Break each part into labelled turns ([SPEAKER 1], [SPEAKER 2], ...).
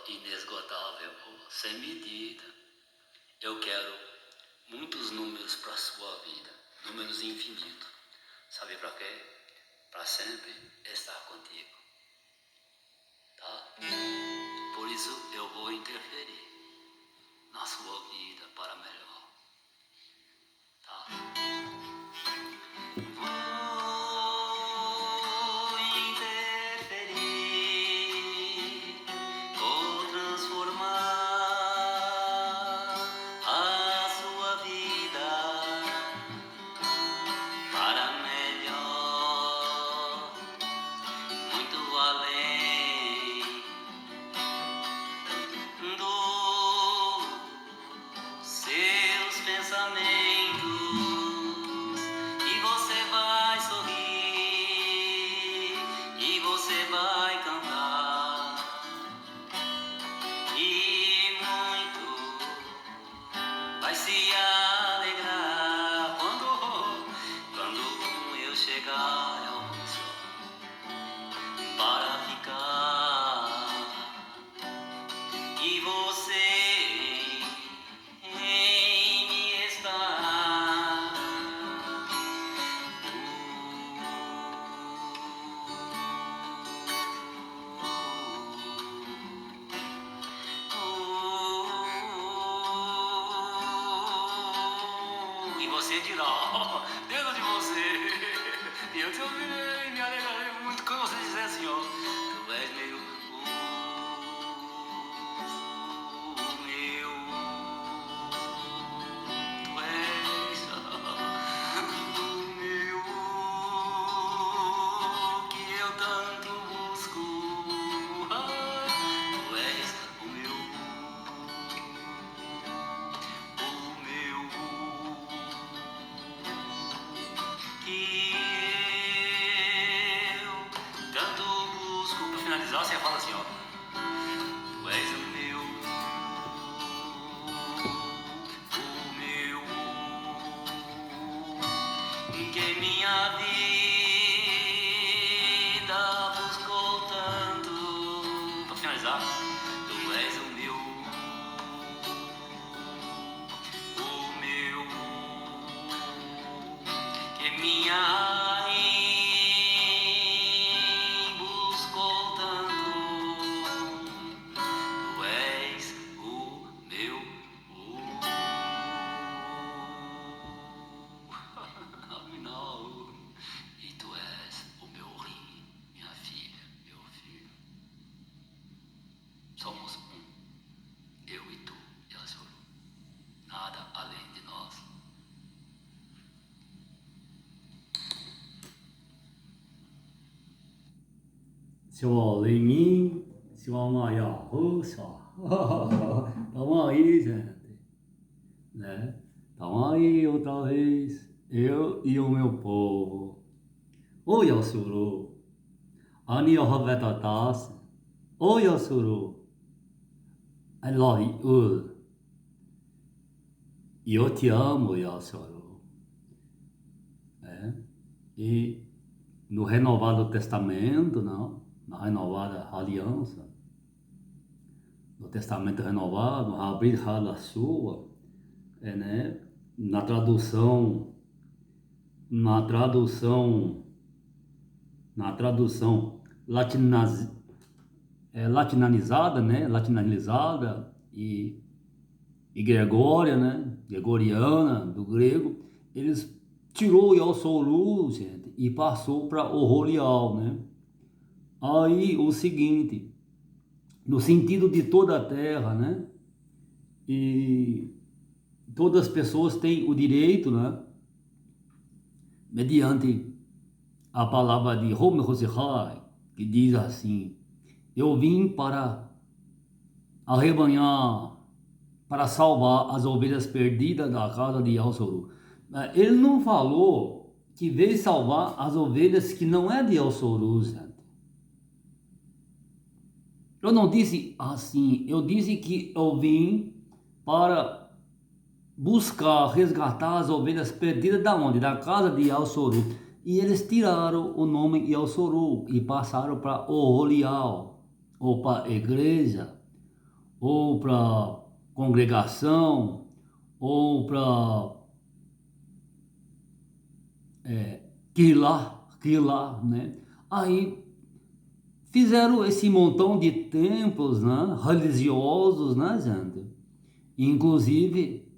[SPEAKER 1] inesgotável, sem medida. Eu quero muitos números para a sua vida, números infinitos. Sabe para quê? Para sempre estar contigo, tá? Por isso eu vou interferir na sua vida para melhor, tá? Vou interferir, vou transformar a sua vida para melhor, muito além dos seus pensamentos. E você vai sorrir, e você vai cantar, e muito vai se alegrar quando eu chegar ao céu para ficar, e você em mim está. E você dirá, dentro de você, e eu te ouvirei, me alegrarei muito quando você disser assim, ó, tu és meu, tu és o meu, que eu tanto busco, tu és o meu, que eu tanto busco. Para finalizar, você fala assim, ó, tu és o meu, que minha vida buscou tanto. Para finalizar, tu és o meu, que minha buscou tanto. Tu és o meu, afinal, e tu és o meu rim, minha filha, meu filho. Somos um, eu e tu, Yasuru. Nada além de nós.
[SPEAKER 2] Senhor Lenin, senhor Maia Russa, estamos aí, gente, né? Estamos aí outra vez, eu e o meu povo. O Yassuru, Ani Yohavetatas, o Yassuru, I love you, e eu te amo, Yassuru, né? E no renovado testamento, não? Na renovada aliança, no testamento renovado, abrir a sua, né? Na tradução na tradução latinizada, né? Latinalizada e gregória, né? Gregoriana, do grego, eles tirou o Yalsoru, gente, e passou para o Rolial, né? Aí o seguinte, no sentido de toda a terra, né? E todas as pessoas têm o direito, né? Mediante a palavra de Homer Hosihai, que diz assim: eu vim para arrebanhar, para salvar as ovelhas perdidas da casa de Yalsoru. Ele não falou que veio salvar as ovelhas que não é de Yalsoru, gente. Eu não disse assim, eu disse que eu vim para buscar, resgatar as ovelhas perdidas da onde? Da casa de Yalsoru. E eles tiraram o nome Yalsoru e passaram para Oholial, ou para igreja, ou para congregação, ou para Quilá, né? Aí fizeram esse montão de templos, né, religiosos, né, gente? Inclusive,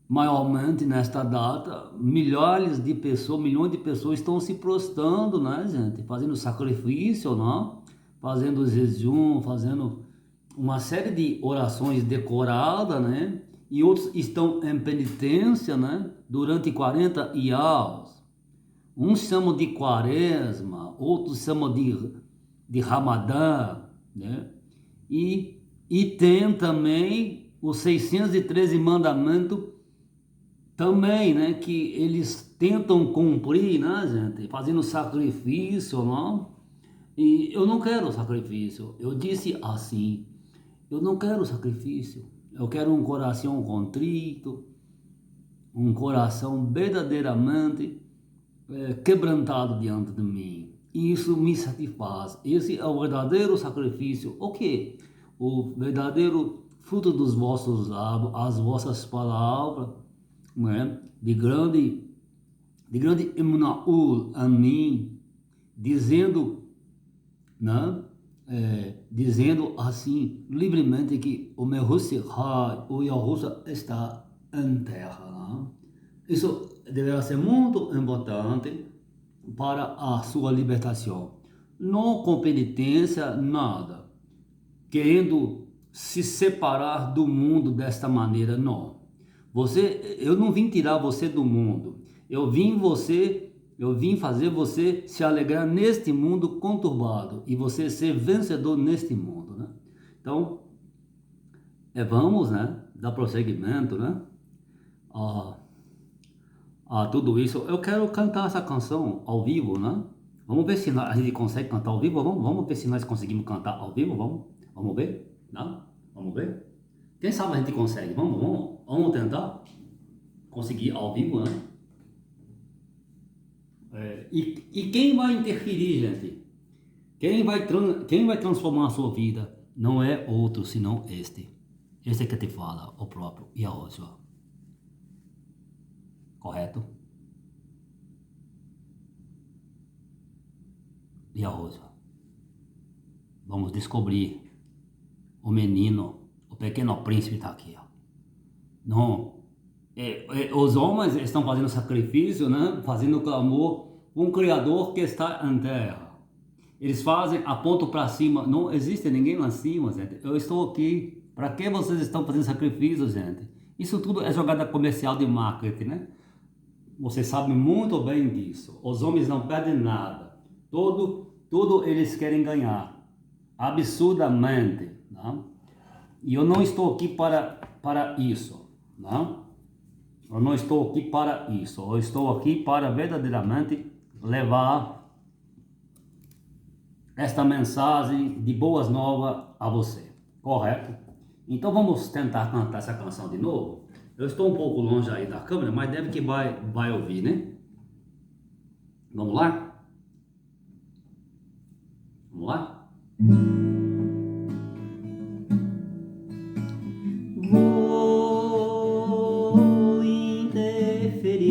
[SPEAKER 2] maiormente nesta data, milhões de pessoas estão se prostrando, né, gente? Fazendo sacrifício, né? Fazendo jejum, fazendo uma série de orações decoradas, né? E outros estão em penitência, né? Durante 40 dias. Uns chamam de quaresma, outros chamam de Ramadã, né? E tem também os 613 mandamentos também, né? Que eles tentam cumprir, né, gente? Fazendo sacrifício, não? E eu não quero sacrifício. Eu disse assim, eu não quero sacrifício. Eu quero um coração contrito, um coração verdadeiramente quebrantado diante de mim. Isso me satisfaz. Esse é o verdadeiro sacrifício. O que? O verdadeiro fruto dos vossos lábios, as vossas palavras, né? De grande emunaul a mim, dizendo, né? Dizendo assim livremente que o meu Hussihai, o Yahushua está em terra. Né? Isso deverá ser muito importante para a sua libertação. Não com penitência, nada. Querendo se separar do mundo desta maneira, não. Eu não vim tirar você do mundo. Eu vim fazer você se alegrar neste mundo conturbado e você ser vencedor neste mundo, né? Então, vamos, né, dar prosseguimento, né? Tudo isso. Eu quero cantar essa canção ao vivo, né? Vamos ver se a gente consegue cantar ao vivo. Vamos ver se nós conseguimos cantar ao vivo. Vamos ver, né? Vamos ver. Quem sabe a gente consegue. Vamos tentar conseguir ao vivo, né? E quem vai interferir, gente? Quem vai transformar a sua vida não é outro senão este. Este que te fala, o próprio Yahushua. Correto? Yahushua. Vamos descobrir o menino, o pequeno príncipe está aqui. Ó. Não, os homens estão fazendo sacrifício, né? Fazendo clamor um Criador que está em terra. Eles fazem, apontam para cima. Não existe ninguém lá em cima, gente. Eu estou aqui. Para que vocês estão fazendo sacrifício, gente? Isso tudo é jogada comercial de marketing, né? Você sabe muito bem disso. Os homens não pedem nada. Tudo eles querem ganhar. Absurdamente. Né? E eu não estou aqui para isso. Né? Eu não estou aqui para isso. Eu estou aqui para verdadeiramente levar esta mensagem de boas novas a você. Correto? Então vamos tentar cantar essa canção de novo. Eu estou um pouco longe aí da câmera, mas deve que vai ouvir, né? Vamos lá? Vamos lá? Vou interferir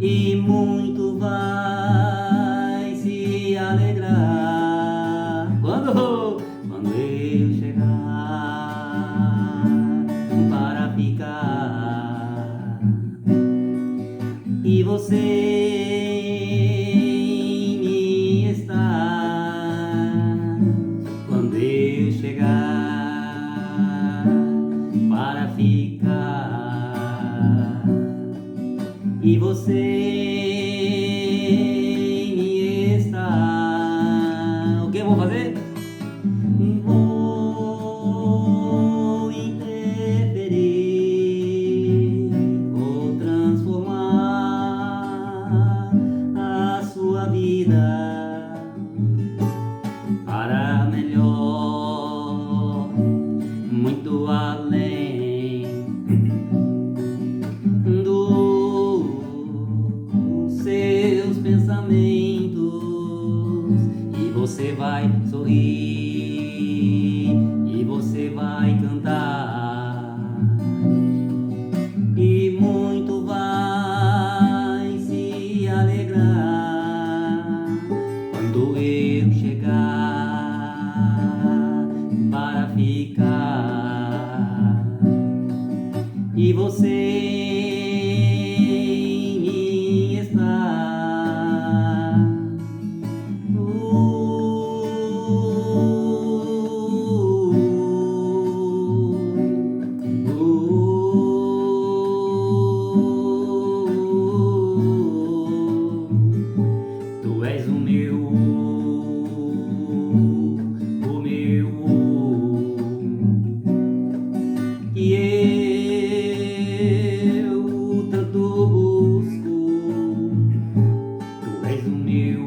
[SPEAKER 2] e muito vai se alegrar quando eu chegar para ficar e você em mim está quando eu chegar para ficar e você em mim está. O que eu vou fazer? Vou interferir, vou transformar a sua vida para melhor, muito além dos seus pensamentos, e você vai sorrir, e você vai cantar, e muito vai se alegrar quando eu chegar para ficar e você em mim está. Tu és o meu, que eu tanto busco. Tu és o meu,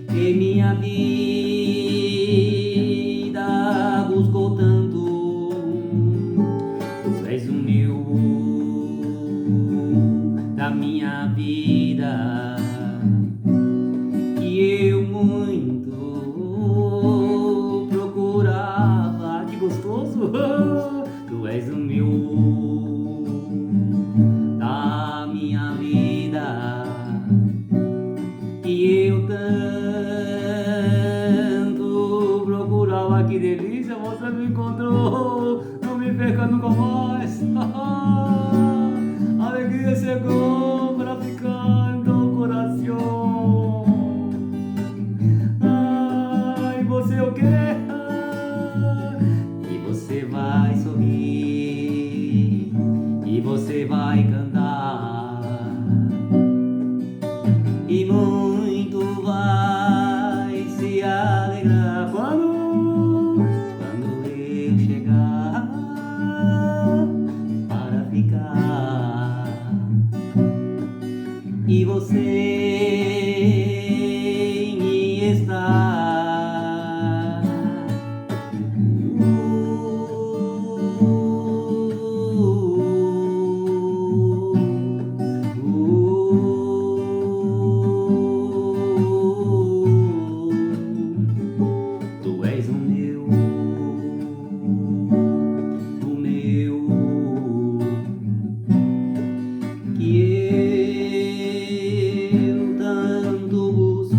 [SPEAKER 2] que minha vida buscou tanto. Tu és o meu, da minha vida, que eu muito procurava. Que gostoso! Tu és o meu, da minha vida, que eu tanto procurava. Que delícia, você me encontrou, não me perca nunca mais. A alegria chegou para ficar no teu coração. Ai, você é o quê? E você vai sorrir, e você vai cantar, e muito vai se alegrar quando eu chegar para ficar e você em mim está. Tu és o meu, que eu tanto busco.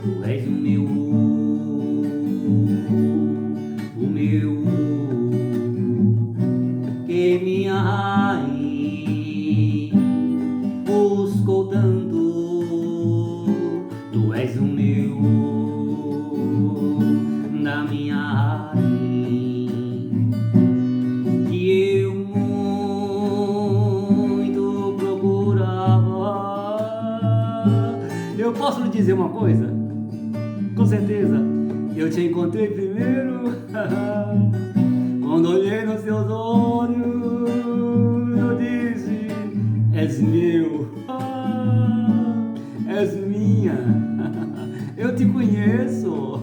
[SPEAKER 2] Tu és o meu, que minha raiz buscou tanto. Tu és o meu, da minha raiz, que eu muito procurava. Eu posso lhe dizer uma coisa? Com certeza, eu te encontrei primeiro. Quando olhei nos seus olhos, eu disse: és meu, és minha. Eu te conheço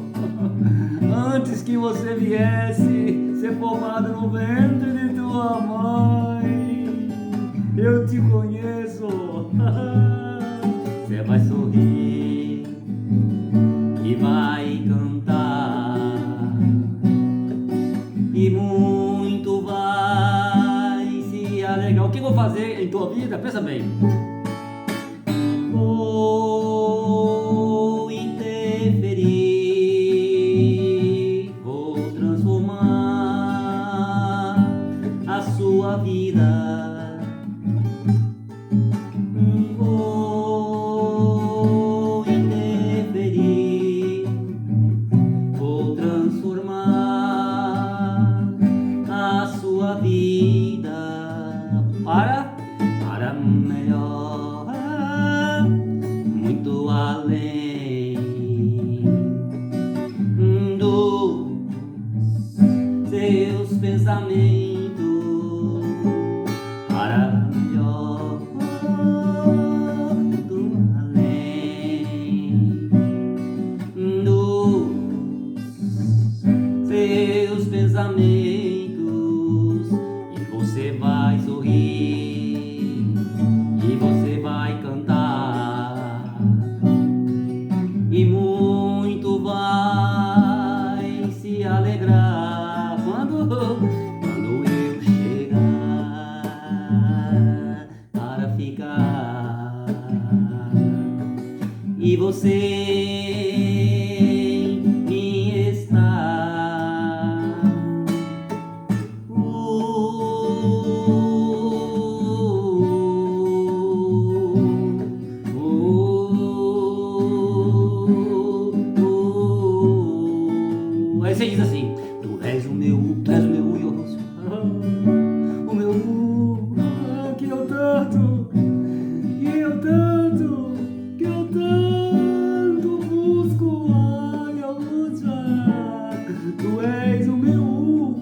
[SPEAKER 2] antes que você viesse ser formado no ventre de tua mãe. Eu te conheço. Você vai sorrir e vai cantar, e muito vai se alegrar. O que eu vou fazer em tua vida? Pensa bem. Vou interferir, vou transformar a sua vida. Vou interferir, vou transformar a sua vida para melhor, muito além dos seus pensamentos, para melhor, muito além dos seus pensamentos, e você vai sorrir, e você vai cantar, e muito vai se alegrar quando eu chegar para ficar, e você em mim está. Aí você diz assim: tu és o meu Yoros, o meu que eu tanto, busco, ai, a luta. Tu és o meu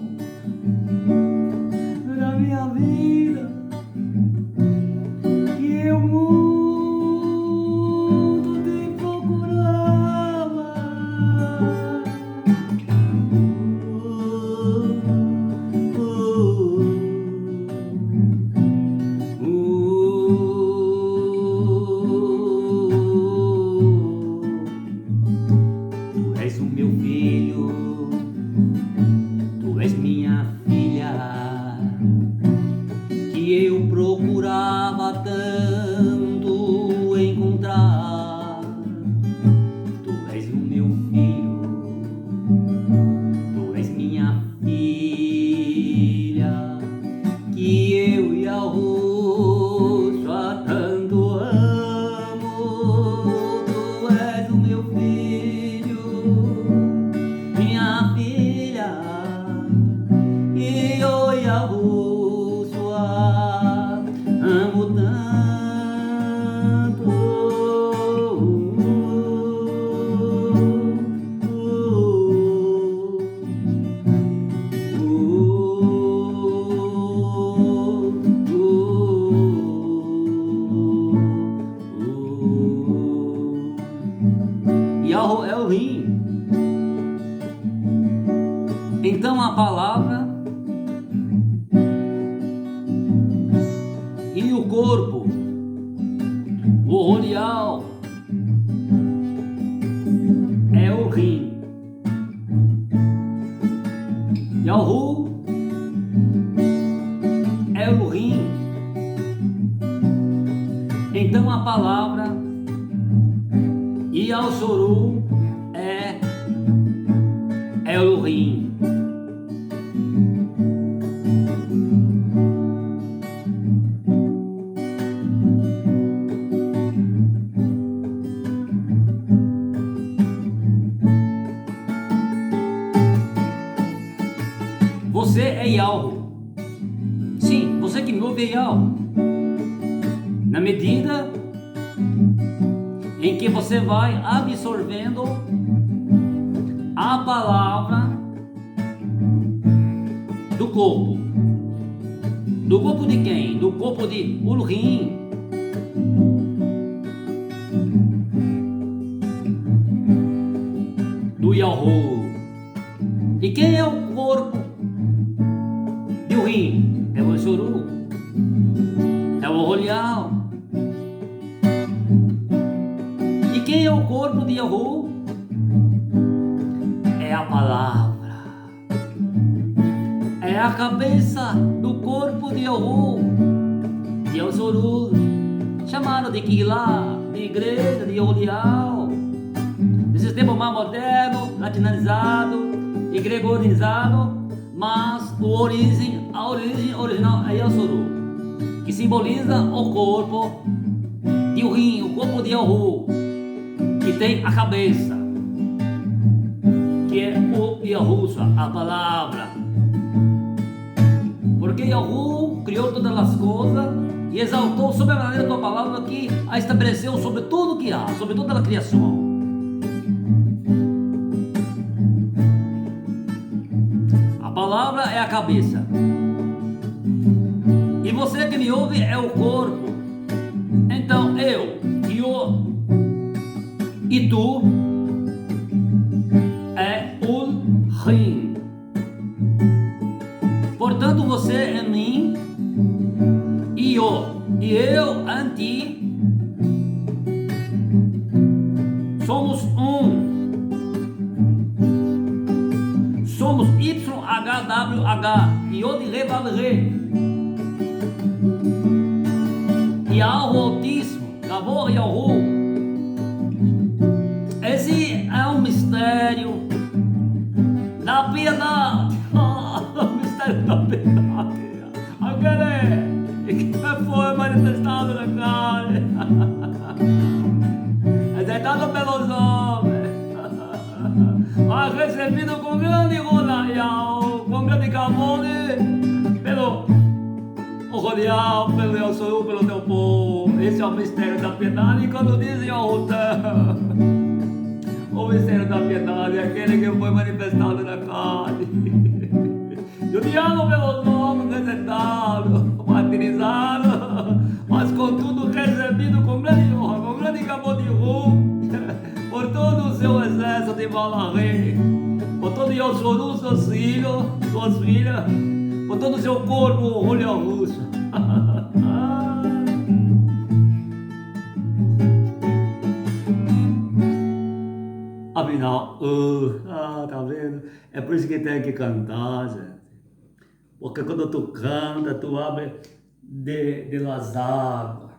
[SPEAKER 2] da minha vida, que eu muito te procurava. Tu és o meu filho, tu és minha filha, que eu procurava tanto encontrar. Tu és o meu filho, tu és minha filha, que eu e a rosto há tanto amo. Tu és o meu filho, minha filha, e eu e a rosto amo tanto. Yahweh Elohim. Então a palavra e o corpo, o Orial, é o rim. Yahu é o rim. Então a palavra e ao Soru é Elohim. Você é Yahweh. Sim, você que me ouve é Yahweh. Na medida em que você vai absorvendo a palavra do corpo. Do corpo de quem? Do corpo de Ulrim. Do Yahweh. E quem é o corpo de Ulrim? É o Shuru. É o Rolial. E quem é o corpo de Yahweh? É a palavra. é a cabeça do corpo de Yahu, de Elsoruz, chamado de Quilá, de igreja, de Olial, de sistema mais moderno, latinizado e gregorizado, mas a origem original é Elsoruz, que simboliza o corpo de Urim, o corpo de Yahu, que tem a cabeça, que é o Yahushua, a palavra. Porque Yahu criou todas as coisas e exaltou sobre a maneira da tua palavra, que a estabeleceu sobre tudo que há, sobre toda a criação. A palavra é a cabeça. E você que me ouve é o corpo. Então eu e tu é o rim. Portanto, você em mim e eu em ti somos um. Somos YHWH, Yod Re Vav Re. E há o Altíssimo, Gavor Yahu. Esse é um mistério da piedade. O mistério da piedade. Aquele que foi manifestado na carne, exercitado pelos homens, mas recebido com grande honra, com grande clamor pelo Rodial, pelo Elsoruz, pelo teu povo. Esse é o mistério da piedade. E quando dizem ao o mistério da piedade é aquele que foi manifestado na carne, judiado pelos homens, resetado, martirizado, mas contudo recebido com grande honra, com grande clamor de rum, por todo o seu exército de Balaré, por todo o Elsoruz, seus filhos, suas filhas, por todo o seu corpo, olho russo. Afinal, tá vendo? É por isso que tem que cantar, gente. Porque quando tu canta, tu abre de las águas,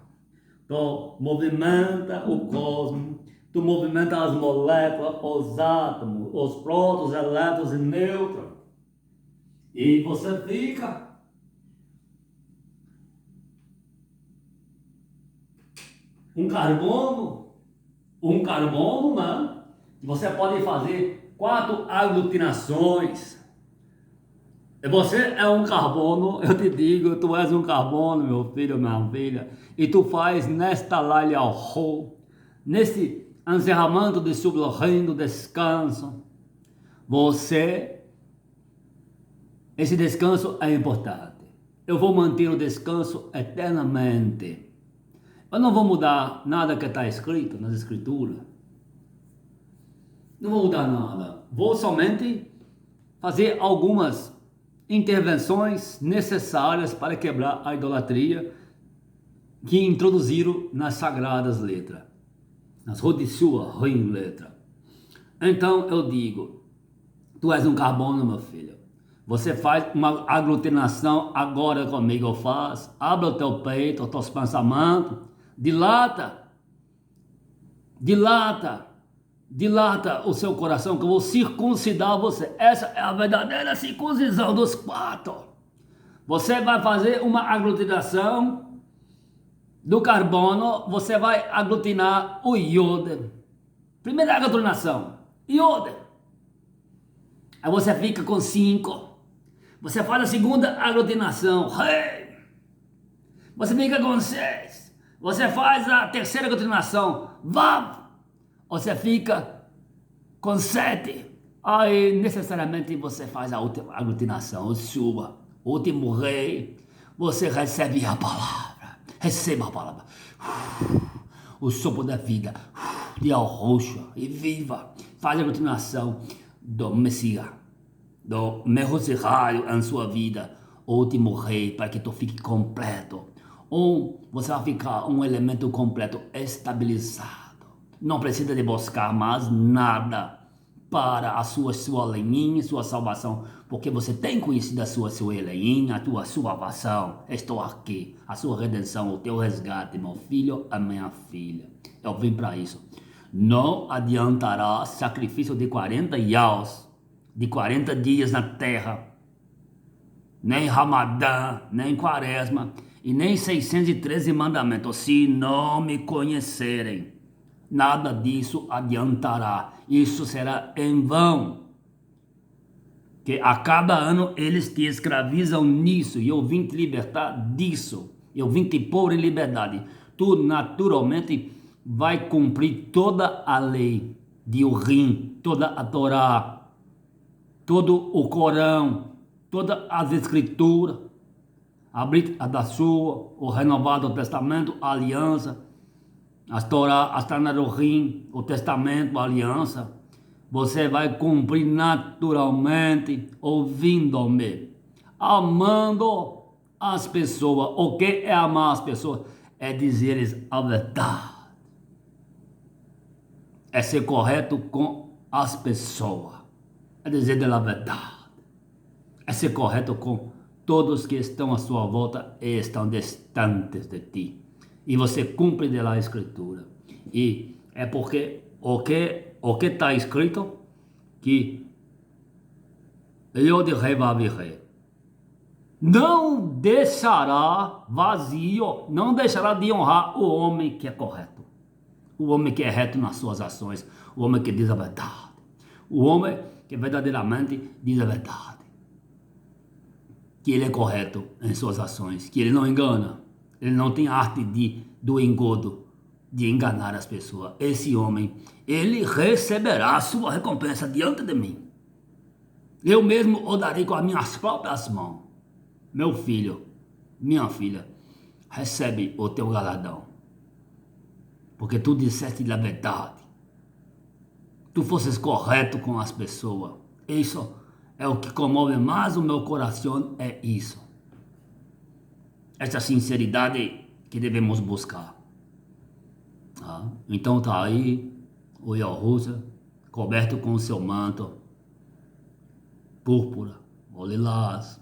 [SPEAKER 2] tu movimenta o cosmos, tu movimenta as moléculas, os átomos, os prótons, elétrons e nêutrons. E você fica um carbono, né? Você pode fazer 4 aglutinações. E você é um carbono, eu te digo, tu és um carbono, meu filho, minha filha. E tu faz nesta lalha nesse encerramento de sublorrendo descanso. Esse descanso é importante. Eu vou manter o descanso eternamente. Eu não vou mudar nada que está escrito nas escrituras. Não vou mudar nada. Vou somente fazer algumas intervenções necessárias para quebrar a idolatria que introduziram nas sagradas letras, nas Rodissua Rim letra. Então eu digo, tu és um carbono, meu filho. Você faz uma aglutinação agora comigo, eu faço. Abra o teu peito, os teus pensamentos, dilata o seu coração, que eu vou circuncidar você. Essa é a verdadeira circuncisão dos 4. Você vai fazer uma aglutinação do carbono, você vai aglutinar o iode. Primeira aglutinação, iode. Aí você fica com 5. Você faz a segunda aglutinação, hey. Você fica com 6. Você faz a terceira aglutinação, vav. Você fica com 7. Aí necessariamente você faz a última aglutinação, suba, último rei. Você recebe a palavra, receba a palavra. O sopro da vida, de Yahushua, e viva. Faz a aglutinação do Messias, do Messias em sua vida, o último rei, para que tu fique completo. Você vai ficar um elemento completo, estabilizado. Não precisa de buscar mais nada. para a sua leinha, sua salvação, porque você tem conhecido a sua leinha, a tua salvação. Estou aqui, a sua redenção, o teu resgate, meu filho, a minha filha. Eu vim para isso. Não adiantará sacrifício de 40 yaos, de 40 dias na terra, nem Ramadã, nem Quaresma, e nem 613 mandamentos, se não me conhecerem. Nada disso adiantará. Isso será em vão. Que a cada ano eles te escravizam nisso. E eu vim te libertar disso. Eu vim te pôr em liberdade. Tu naturalmente vai cumprir toda a lei de Urim, toda a Torá, todo o Corão, todas as escrituras, a Brit Hadashua, o renovado Testamento, a aliança, as Torá, as Tanarorim, o Testamento, a aliança. Você vai cumprir naturalmente, ouvindo-me, amando as pessoas. O que é amar as pessoas? É dizer-lhes a verdade. É ser correto com as pessoas. É dizer a verdade. É ser correto com todos que estão à sua volta e estão distantes de ti. E você cumpre da escritura. E é porque o que está escrito que Yod Rei Vav Rei não deixará vazio, não deixará de honrar o homem que é correto, o homem que é reto nas suas ações, o homem que diz a verdade, o homem que verdadeiramente diz a verdade, que ele é correto em suas ações, que ele não engana, ele não tem arte do engodo, de enganar as pessoas. Esse homem, ele receberá a sua recompensa diante de mim. Eu mesmo o darei com as minhas próprias mãos. Meu filho, minha filha, recebe o teu galardão, porque tu disseste a verdade, tu fosses correto com as pessoas. Isso é o que comove mais o meu coração, é isso. Essa sinceridade que devemos buscar. Então tá aí o Yahushua coberto com o seu manto púrpura, o lilás,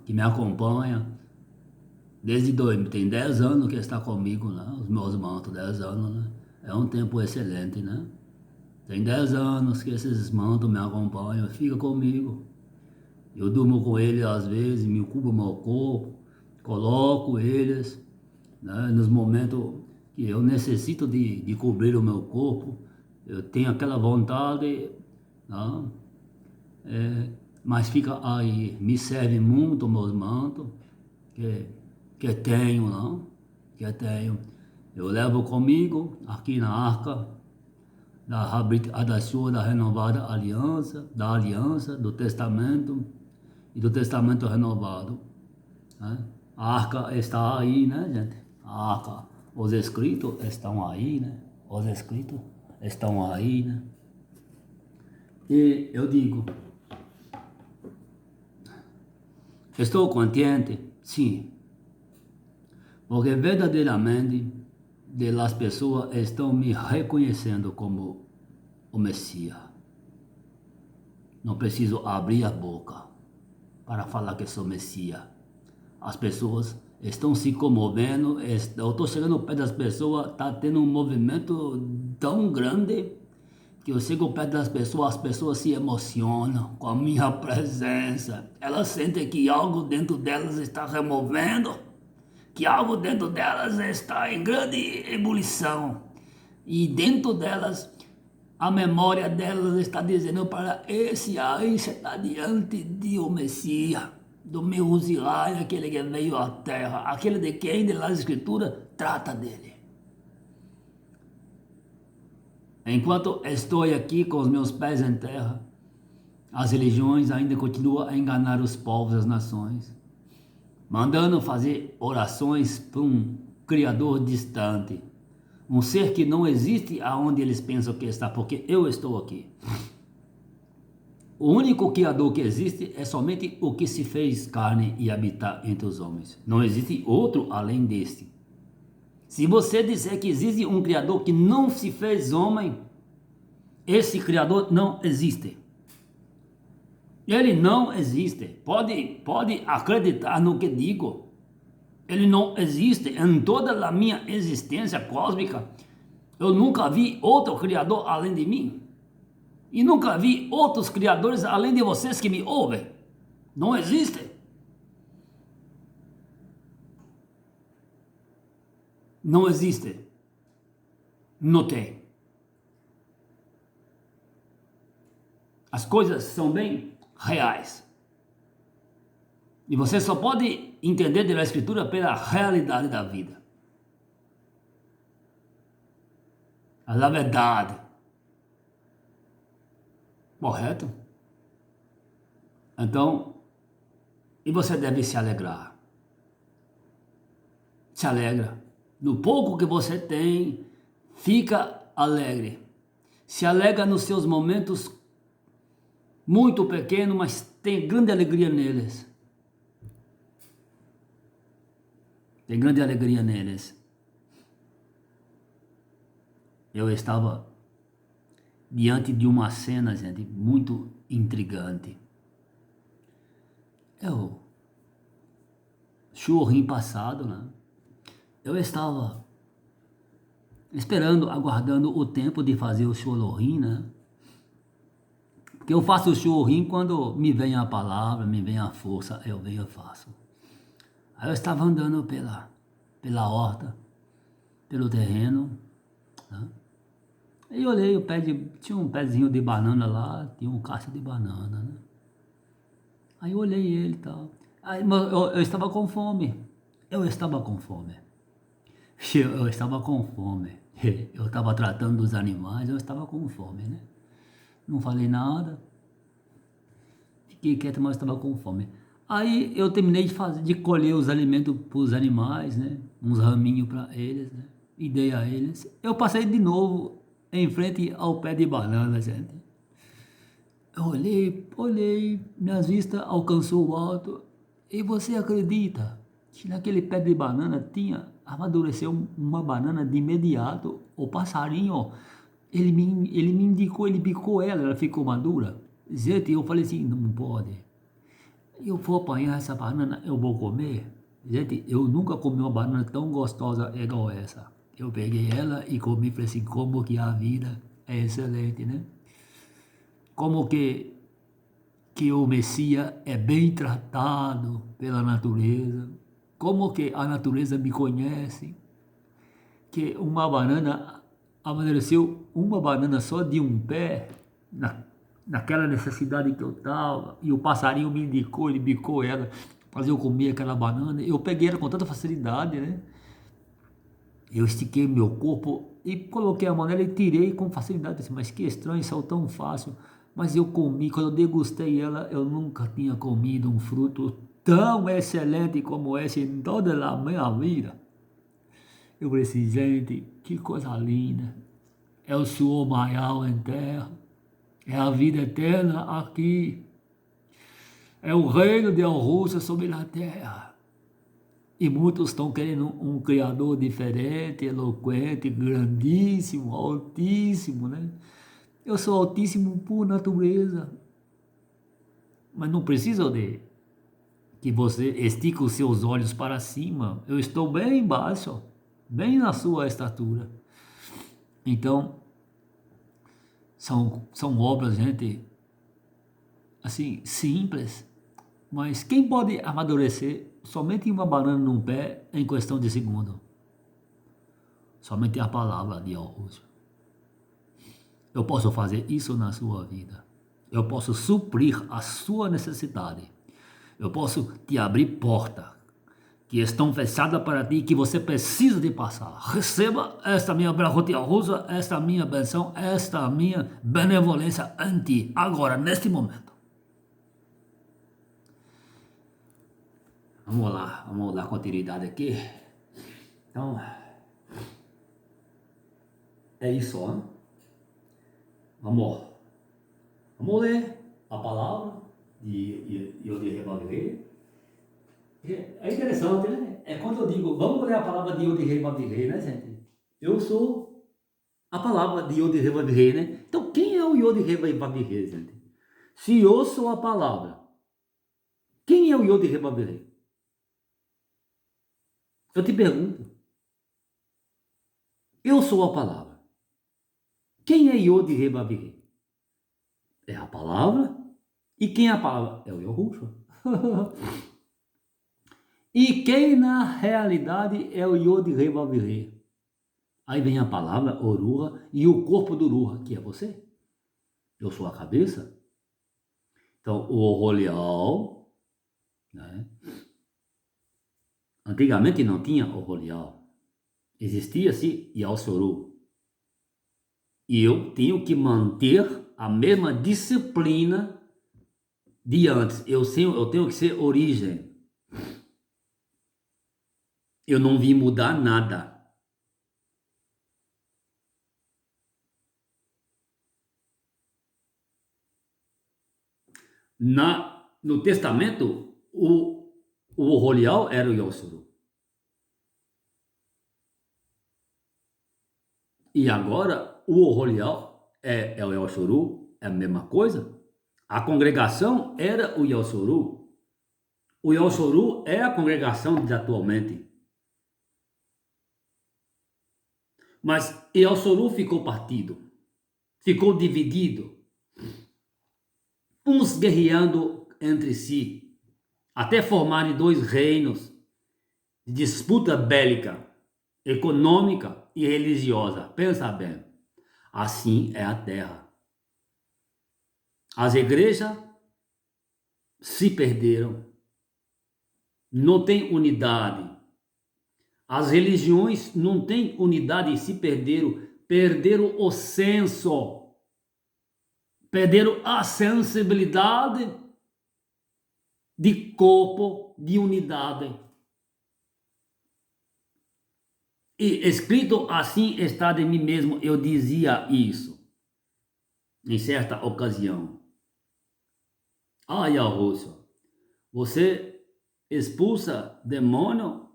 [SPEAKER 2] que me acompanha desde tem 10 anos que está comigo, os meus mantos, 10 anos, é um tempo excelente, tem 10 anos que esses mantos me acompanham, fica comigo, eu durmo com eles às vezes, me cubro meu corpo, coloco eles, nos momentos que eu necessito de cobrir o meu corpo, eu tenho aquela vontade, mas fica aí, me serve muito meus mantos, que tenho, eu levo comigo aqui na arca, da Brit Hadashua, da renovada aliança, do testamento e do testamento renovado, A arca está aí, gente, a arca. Os escritos estão aí, Os escritos estão aí, E eu digo, estou contente, sim, porque verdadeiramente as pessoas estão me reconhecendo como o Messias. Não preciso abrir a boca para falar que sou Messias. As pessoas estão se comovendo, eu estou chegando perto das pessoas, está tendo um movimento tão grande que eu chego perto das pessoas, as pessoas se emocionam com a minha presença. Elas sentem que algo dentro delas está removendo, que algo dentro delas está em grande ebulição. E dentro delas, a memória delas está dizendo para esse aí, você está diante de um Messias, do meu Uzilai, aquele que veio à terra, aquele de quem das Escrituras trata dele. Enquanto estou aqui com os meus pés em terra, as religiões ainda continuam a enganar os povos e as nações, mandando fazer orações para um Criador distante, um ser que não existe aonde eles pensam que está, porque eu estou aqui. O único Criador que existe é somente o que se fez carne e habitar entre os homens. Não existe outro além deste. Se você disser que existe um Criador que não se fez homem, esse Criador não existe. Ele não existe. Pode acreditar no que digo. Ele não existe. Em toda a minha existência cósmica, eu nunca vi outro Criador além de mim. E nunca vi outros criadores além de vocês que me ouvem. Não existe. Não existe. Não tem. As coisas são bem reais. E você só pode entender da Escritura pela realidade da vida. A verdade. Correto? Então, e você deve se alegrar. Se alegra. No pouco que você tem, fica alegre. Se alegra nos seus momentos muito pequenos, mas tem grande alegria neles. Tem grande alegria neles. Eu estava diante de uma cena, gente, muito intrigante. Churrinho passado, né? Eu estava esperando, aguardando o tempo de fazer o churrinho, né? Porque eu faço o churrinho quando me vem a palavra, me vem a força, eu venho e faço. Aí eu estava andando pela horta, pelo terreno, né? Aí olhei tinha um pezinho de banana lá, tinha um cacho de banana, né? Aí eu olhei ele e tal. Aí eu estava com fome. Eu estava com fome. Eu estava com fome. Eu estava tratando dos animais, eu estava com fome, né? Não falei nada. Fiquei quieto, mas estava com fome. Aí eu terminei de colher os alimentos para os animais, né? Uns raminhos para eles, né? E dei a eles. Eu passei de novo em frente ao pé de banana, gente. Eu olhei, minhas vistas alcançou o alto. E você acredita que naquele pé de banana amadureceu uma banana de imediato? O passarinho, ele me indicou, ele picou ela ficou madura. Gente, eu falei assim, não pode. Eu vou apanhar essa banana, eu vou comer. Gente, eu nunca comi uma banana tão gostosa igual essa. Eu peguei ela e comi, falei assim, como que a vida é excelente, né? Como que o Messias é bem tratado pela natureza, como que a natureza me conhece, que uma banana amadureceu uma banana só de um pé, naquela necessidade que eu estava, e o passarinho me indicou, ele bicou ela, mas eu comi aquela banana, eu peguei ela com tanta facilidade, né? Eu estiquei meu corpo e coloquei a mão nela e tirei com facilidade. Disse, mas que estranho, saiu tão fácil. Mas eu comi, quando eu degustei ela, eu nunca tinha comido um fruto tão excelente como esse em toda a minha vida. Eu falei assim, gente, que coisa linda. É o Senhor maior em terra. É a vida eterna aqui. É o reino de Rússia sobre a terra. E muitos estão querendo um criador diferente, eloquente, grandíssimo, altíssimo, né? Eu sou altíssimo por natureza. Mas não precisa de que você estique os seus olhos para cima. Eu estou bem embaixo, bem na sua estatura. Então, são obras, gente, assim, simples. Mas quem pode amadurecer somente uma banana num pé em questão de segundo? Somente a palavra de Deus. Eu posso fazer isso na sua vida. Eu posso suprir a sua necessidade. Eu posso te abrir portas que estão fechadas para ti, que você precisa de passar. Receba esta minha bracotia russa, esta minha benção, esta minha benevolência em ti, agora, neste momento. Vamos dar continuidade aqui. Então, é isso, né? Vamos ler a palavra de Yod-Heh-Vav-Heh. É interessante, né? É quando eu digo, vamos ler a palavra de Yod-Heh-Vav-Heh, né, gente? Eu sou a palavra de Yod-Heh-Vav-Heh, né? Então, quem é é o Yod He Vav He, gente? Se eu sou a palavra, quem é o Yod He Vav He? Eu te pergunto. Eu sou a palavra. Quem é Yod He Vav He? É a palavra. E quem é a palavra? É o Yahushua. E quem na realidade é o Yod He Vav He? Aí vem a palavra, o Ruha, e o corpo do Ruha, que é você. Eu sou a cabeça. Então, o Rolial, né? Antigamente não tinha o Rolial. Existia-se Yalsoru. E eu tenho que manter a mesma disciplina de antes. Eu tenho que ser origem. Eu não vim mudar nada. No Testamento, o Rolial era o Yalsoru. E agora, o Rolial é o Yalsoru, é a mesma coisa. A congregação era o Yalsoru. O Yalsoru é a congregação de atualmente. Mas Yalsoru ficou partido, ficou dividido. Uns guerreando entre si, até formarem dois reinos de disputa bélica, econômica e religiosa. Pensa bem, assim é a terra. As igrejas se perderam, não tem unidade. As religiões não têm unidade e se perderam o senso. Perderam a sensibilidade de corpo, de unidade. E escrito assim está de mim mesmo, eu dizia isso em certa ocasião. Yahushua, você expulsa demônio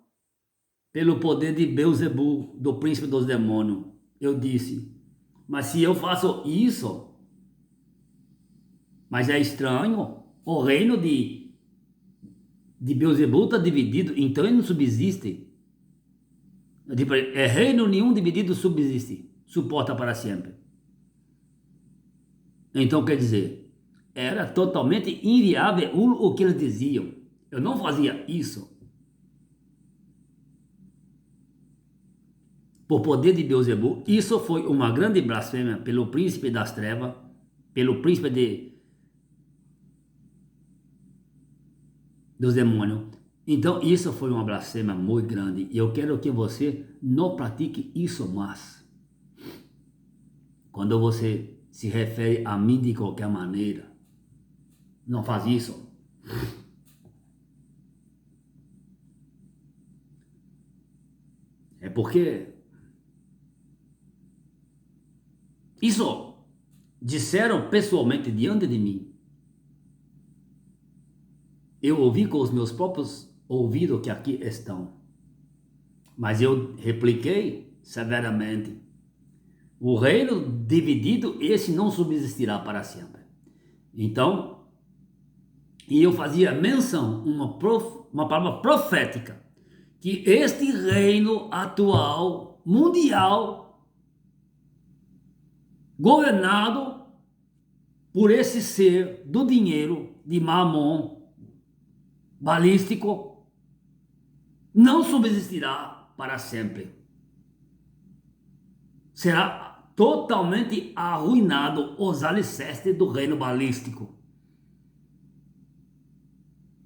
[SPEAKER 2] pelo poder de Beuzebu, do príncipe dos demônios. Eu disse, mas se eu faço isso, mas é estranho, o reino de Beuzebu está dividido, então ele não subsiste. Reino nenhum dividido subsiste, suporta para sempre. Então quer dizer, era totalmente inviável o que eles diziam. Eu não fazia isso. Por poder de Beuzebu, isso foi uma grande blasfêmia pelo príncipe das trevas, pelo príncipe dos demônios. Então isso foi uma blasfêmia muito grande e eu quero que você não pratique isso mais. Quando você se refere a mim de qualquer maneira, não faz isso. É porque isso disseram pessoalmente diante de mim. Eu ouvi com os meus próprios ouvidos que aqui estão. Mas eu repliquei severamente. O reino dividido, esse não subsistirá para sempre. Então, e eu fazia menção, uma palavra profética, que este reino atual, mundial, governado por esse ser do dinheiro, de Mamon, balístico, não subsistirá para sempre. Será totalmente arruinado os alicerces do reino balístico.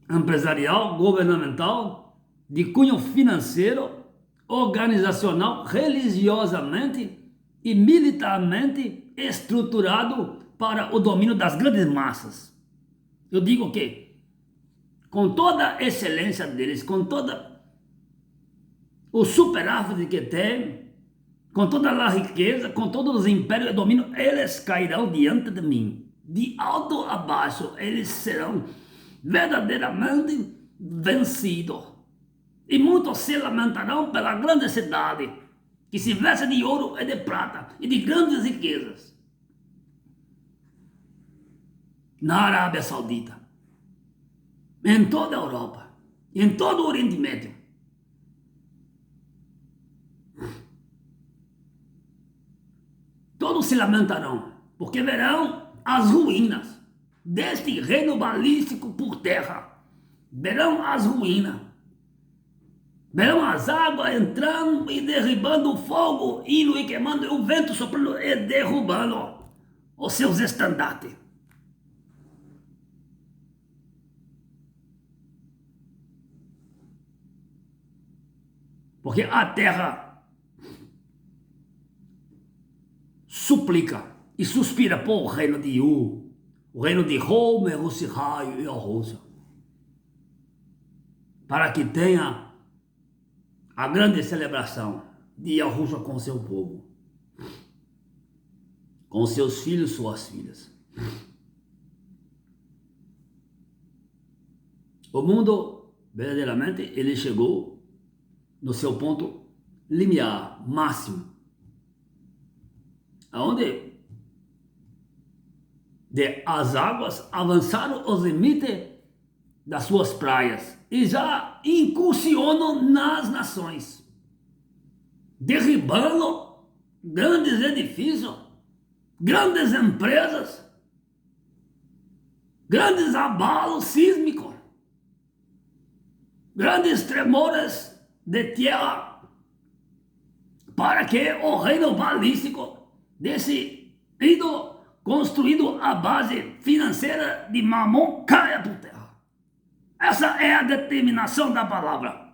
[SPEAKER 2] Empresarial, governamental, de cunho financeiro, organizacional, religiosamente e militarmente estruturado para o domínio das grandes massas. Eu digo que com toda a excelência deles, com toda o superávit que tem, com toda a riqueza, com todos os impérios e domínio, eles cairão diante de mim. De alto a baixo, eles serão verdadeiramente vencidos. E muitos se lamentarão pela grande cidade, que se veste de ouro e de prata, e de grandes riquezas. na Arábia Saudita, em toda a Europa, em todo o Oriente Médio. Todos se lamentarão, porque verão as ruínas deste reino balístico por terra. Verão as ruínas. Verão as águas entrando e derribando o fogo, indo e queimando, e o vento soprando e derrubando os seus estandartes. Porque a terra suplica e suspira por o reino de Yu, o reino de Homer, o Raio e a Rússia, para que tenha a grande celebração de Yahushua com seu povo, com seus filhos e suas filhas. O mundo, verdadeiramente, ele chegou no seu ponto limiar, máximo, aonde as águas avançaram os limites das suas praias e já incursionam nas nações, derribando grandes edifícios, grandes empresas, grandes abalos sísmicos, grandes tremores de terra, para que o reino balístico desse ido construído à base financeira de Mamon caia por terra. Essa é a determinação da palavra.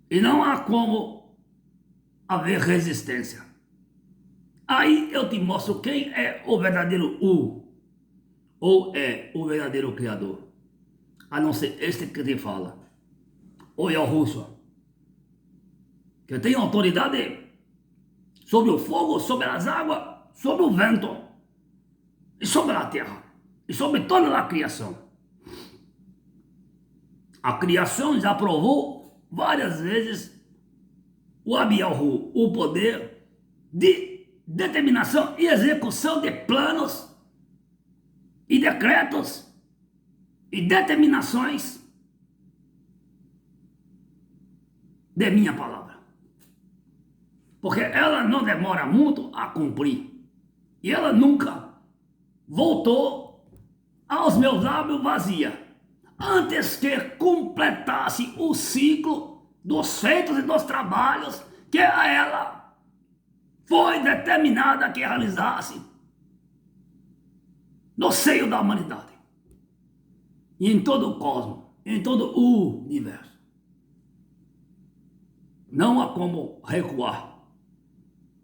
[SPEAKER 2] E não há como haver resistência. Aí eu te mostro quem é o verdadeiro ou é o verdadeiro Criador. A não ser este que te fala. Ou Yahushua, que tem autoridade sobre o fogo, sobre as águas, sobre o vento e sobre a terra. E sobre toda a criação. A criação já provou várias vezes o Abiyahu, o poder de determinação e execução de planos e decretos e determinações de minha palavra. Porque ela não demora muito a cumprir. E ela nunca voltou aos meus lábios vazia, antes que completasse o ciclo dos feitos e dos trabalhos que a ela foi determinada que realizasse no seio da humanidade, e em todo o cosmos, em todo o universo. Não há como recuar,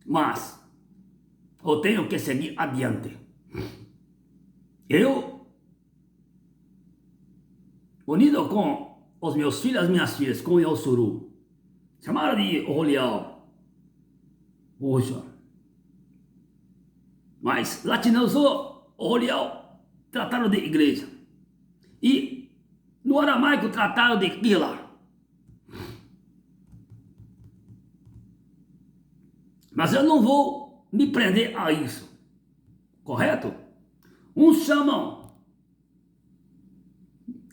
[SPEAKER 2] mas eu tenho que seguir adiante. Eu, unido com os meus filhos e as minhas filhas, com o Yausuru, chamaram de Olial, Roxa. Mas latinizou Olial, trataram de igreja. E no aramaico trataram de Kila. Mas eu não vou me prender a isso, correto? Uns chamam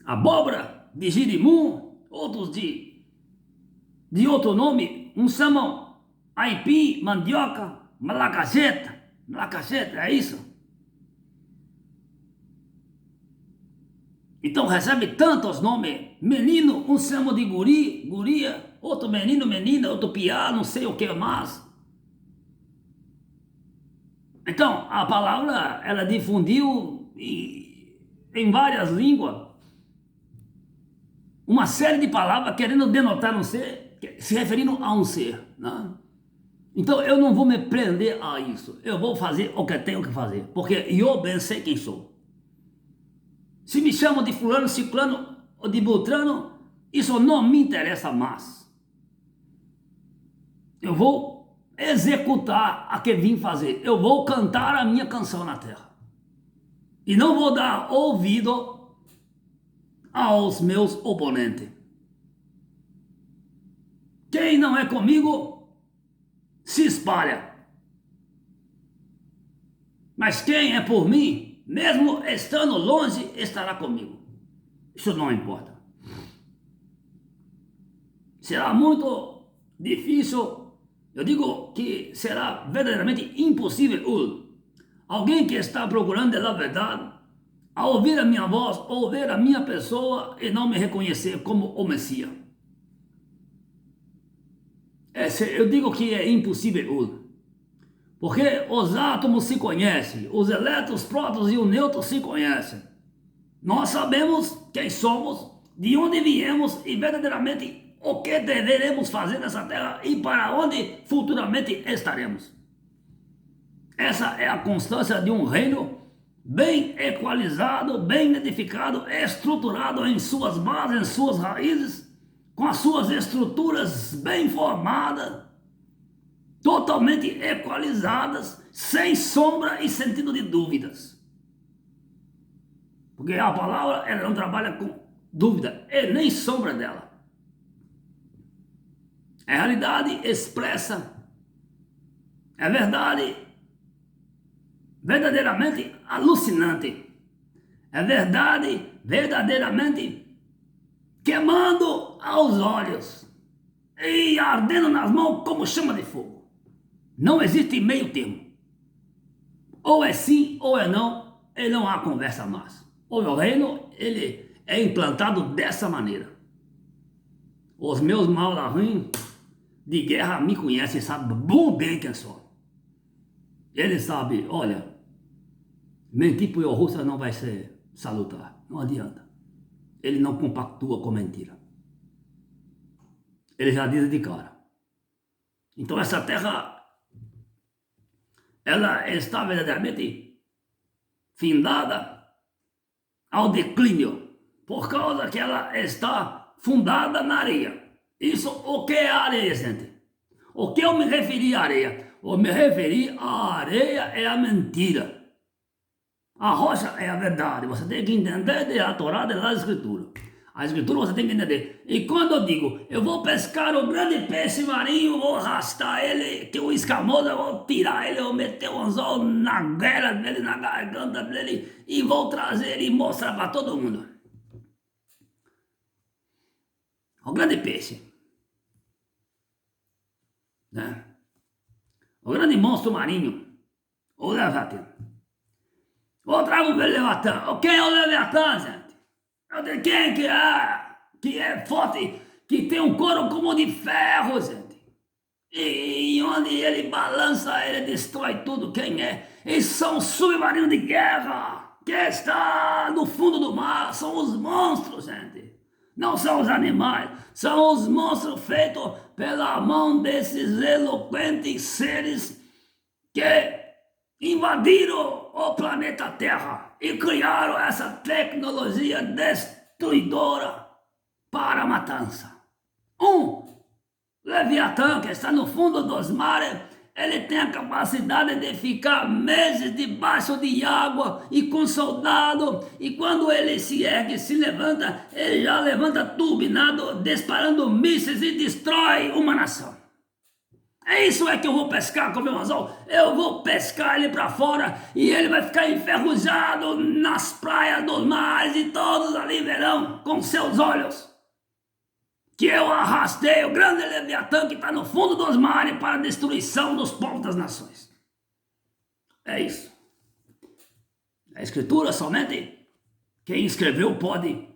[SPEAKER 2] abóbora de girimum, outros de outro nome. Uns chamam aipim, mandioca, malacacheta, é isso? Então recebe tantos nomes. Menino, uns chamam de guri, guria, outro menino, menina, outro piá, não sei o que mais. Então, a palavra, ela difundiu em várias línguas uma série de palavras querendo denotar um ser, se referindo a um ser, né? Então, eu não vou me prender a isso. Eu vou fazer o que tenho que fazer, porque eu bem sei quem sou. Se me chamam de fulano, ciclano ou de beltrano, isso não me interessa mais. Eu vou executar a que vim fazer. Eu vou cantar a minha canção na terra. E não vou dar ouvido aos meus oponentes. Quem não é comigo, se espalha. Mas quem é por mim, mesmo estando longe, estará comigo. Isso não importa. Será muito difícil, eu digo que será verdadeiramente impossível. Alguém que está procurando a verdade, ao ouvir a minha voz, ouvir a minha pessoa e não me reconhecer como o Messias. Eu digo que é impossível. Porque os átomos se conhecem, os elétrons, prótons e o nêutron se conhecem. Nós sabemos quem somos, de onde viemos e verdadeiramente o que deveremos fazer nessa terra e para onde futuramente estaremos. Essa é a constância de um reino bem equalizado, bem edificado, estruturado em suas bases, em suas raízes, com as suas estruturas bem formadas, totalmente equalizadas, sem sombra e sentido de dúvidas. Porque a palavra, ela não trabalha com dúvida e nem sombra dela. É realidade expressa, é verdade verdadeiramente alucinante, é verdade verdadeiramente queimando aos olhos e ardendo nas mãos como chama de fogo. Não existe meio termo. Ou é sim ou é não, e não há conversa mais. O meu reino, ele é implantado dessa maneira. Os meus maldarrinhos de guerra me conhecem, sabem bem quem sou. Ele sabe, olha, mentir para o russo não vai ser salutar, não adianta. Ele não compactua com mentira. Ele já diz de cara. Então essa terra, ela está verdadeiramente findada ao declínio, por causa que ela está fundada na areia. Isso, o que é a areia, gente? O que eu me referi à areia? Eu me referi à areia é a mentira. A rocha é a verdade. Você tem que entender de a Torá, da Escritura. A Escritura você tem que entender. E quando eu digo, eu vou pescar o grande peixe marinho, vou arrastar ele, que o escamoso, eu vou tirar ele, eu vou meter o anzol na goela dele, na garganta dele, e vou trazer ele e mostrar para todo mundo. O grande peixe. Né? O grande monstro marinho. O Leviatã. Vou trago o Leviatã. Quem é o Leviatã, gente? Quem que é forte, que tem um couro como de ferro, gente. E onde ele balança, ele destrói tudo. Quem é? Eles são submarinos de guerra que está no fundo do mar. São os monstros, gente. Não são os animais. São os monstros feitos pela mão desses eloquentes seres que invadiram o planeta Terra e criaram essa tecnologia destruidora para a matança. Leviatã, que está no fundo dos mares, ele tem a capacidade de ficar meses debaixo de água e com soldado, e quando ele se ergue, se levanta, ele já levanta turbinado, disparando mísseis e destrói uma nação. É isso que eu vou pescar com o meu anzol. Eu vou pescar ele para fora e ele vai ficar enferrujado nas praias dos mares e todos ali verão com seus olhos que eu arrastei o grande Leviatã que está no fundo dos mares para a destruição dos povos das nações. É isso. A Escritura somente quem escreveu pode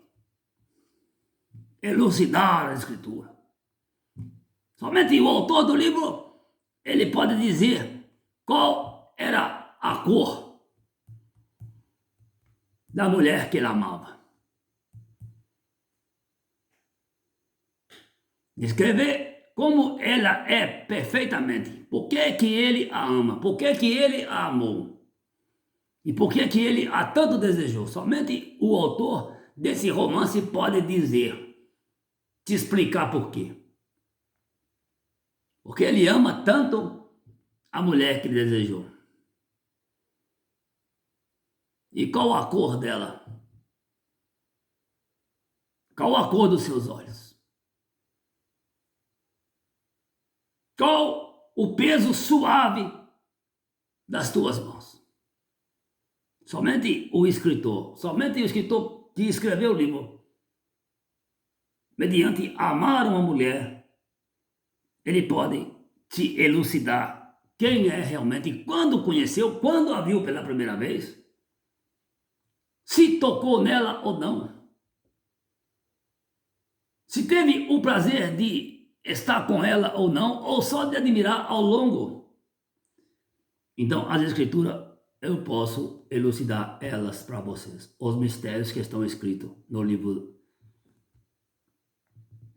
[SPEAKER 2] elucidar a Escritura. Somente o autor do livro ele pode dizer qual era a cor da mulher que ele amava. Descrever como ela é perfeitamente. Por que ele a ama? Por que ele a amou? E por que ele a tanto desejou? Somente o autor desse romance pode dizer, te explicar por quê. Porque ele ama tanto a mulher que ele desejou. E qual a cor dela? Qual a cor dos seus olhos? Qual o peso suave das tuas mãos? Somente o escritor que escreveu o livro, mediante amar uma mulher, ele pode te elucidar quem é realmente, quando conheceu, quando a viu pela primeira vez, se tocou nela ou não, se teve o prazer de estar com ela ou não, ou só de admirar ao longo. Então, as escrituras, eu posso elucidar elas para vocês, os mistérios que estão escritos no livro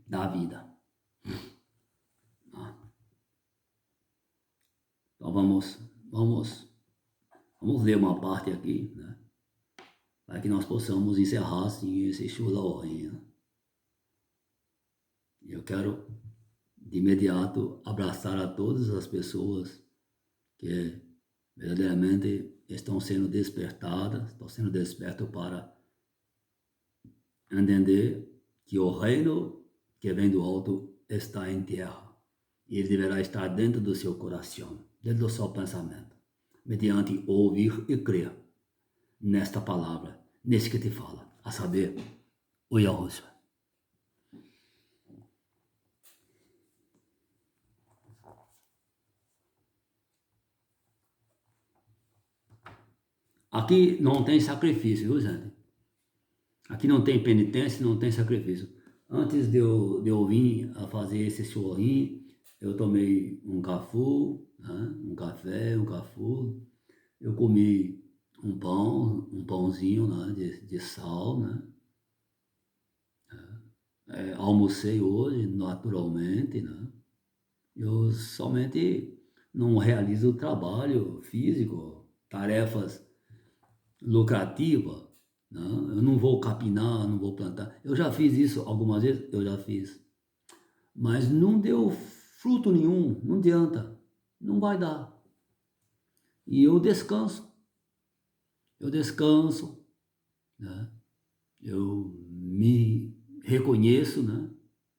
[SPEAKER 2] da vida. Então vamos ler uma parte aqui, né? Para que nós possamos encerrar assim, esse Shulorim. Né? Eu quero de imediato abraçar a todas as pessoas que verdadeiramente estão sendo despertadas, estão sendo despertas para entender que o reino que vem do alto está em terra e ele deverá estar dentro do seu coração, dentro do seu pensamento, mediante ouvir e crer nesta palavra, nesse que te fala, a saber, o Yahushua. Aqui não tem sacrifício, viu, gente? Aqui não tem penitência, não tem sacrifício. Antes de eu vir a fazer esse churrinho, eu tomei um cafu, né? Um café, um cafu. Eu comi um pãozinho, né? de sal, né? Almocei hoje, naturalmente, né? Eu somente não realizo trabalho físico, tarefas lucrativas, né? Eu não vou capinar, não vou plantar. Eu já fiz isso algumas vezes, eu já fiz. Mas não deu fruto nenhum, não adianta, não vai dar. E eu descanso, né? Eu me reconheço, né?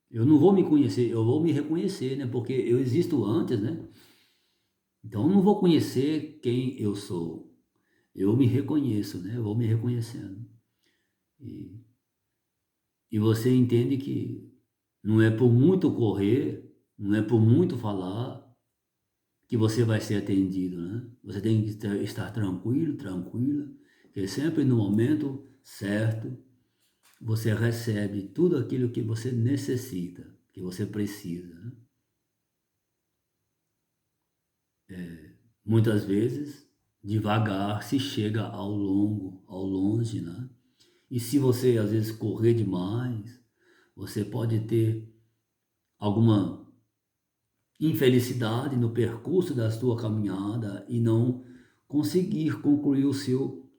[SPEAKER 2] Eu não vou me conhecer, eu vou me reconhecer, né? Porque eu existo antes, né? Então eu não vou conhecer quem eu sou. Eu me reconheço, né? Eu vou me reconhecendo. E você entende que não é por muito correr, não é por muito falar que você vai ser atendido, né? Você tem que estar tranquilo, tranquila, que sempre no momento certo você recebe tudo aquilo que você necessita, que você precisa, né? Muitas vezes, devagar se chega ao longe, né? E se você às vezes correr demais, você pode ter alguma infelicidade no percurso da sua caminhada e não conseguir concluir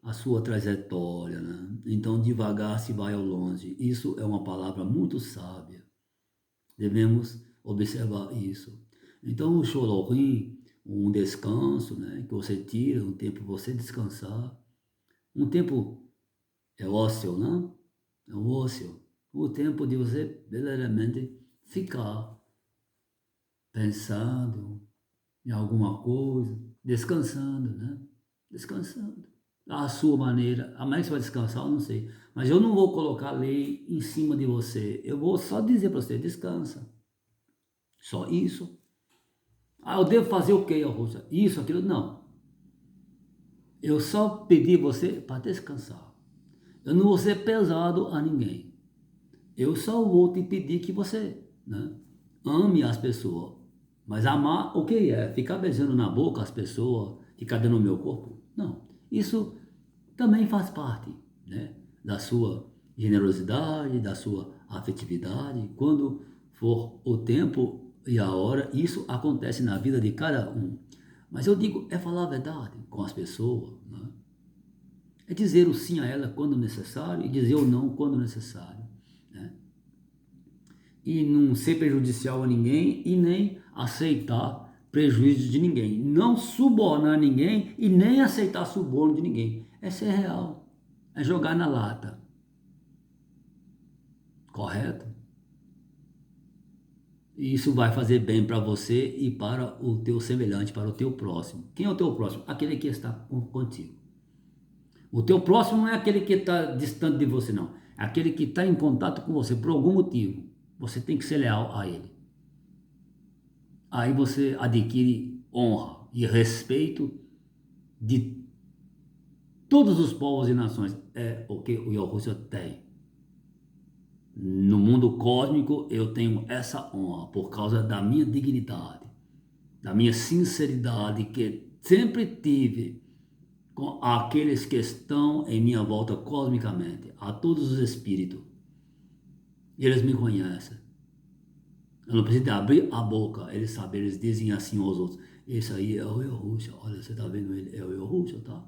[SPEAKER 2] a sua trajetória, né? Então, devagar se vai ao longe. Isso é uma palavra muito sábia. Devemos observar isso. Então, o Sholorim, um descanso, né? Que você tira, um tempo para você descansar. Um tempo é ócio, né? É um ócio. O tempo de você verdadeiramente ficar pensando em alguma coisa, descansando, né? Descansando. À sua maneira. A mais que você vai descansar, eu não sei. Mas eu não vou colocar lei em cima de você. Eu vou só dizer para você, descansa. Só isso. Ah, eu devo fazer o quê, Rosa? Isso, aquilo, não. Eu só pedi você para descansar. Eu não vou ser pesado a ninguém. Eu só vou te pedir que você, né, ame as pessoas. Mas amar, o que é? Ficar beijando na boca as pessoas, ficar dando o meu corpo? Não. Isso também faz parte, né, da sua generosidade, da sua afetividade. Quando for o tempo e a hora, isso acontece na vida de cada um. Mas eu digo, é falar a verdade com as pessoas, né? É dizer o sim a ela quando necessário e dizer o não quando necessário, né? E não ser prejudicial a ninguém e nem aceitar prejuízo de ninguém. Não subornar ninguém e nem aceitar suborno de ninguém. Essa é real. É jogar na lata. Correto? E isso vai fazer bem para você e para o teu semelhante, para o teu próximo. Quem é o teu próximo? Aquele que está contigo. O teu próximo não é aquele que está distante de você, não. É aquele que está em contato com você por algum motivo. Você tem que ser leal a ele. Aí você adquire honra e respeito de todos os povos e nações. É o que o Yahushua tem. No mundo cósmico eu tenho essa honra por causa da minha dignidade, da minha sinceridade que sempre tive com aqueles que estão em minha volta cosmicamente, a todos os espíritos. Eles me conhecem. Eu não preciso abrir a boca, eles sabem, eles dizem assim aos outros: esse aí é o Yahushua, olha, você está vendo ele, é o Yahushua, tá?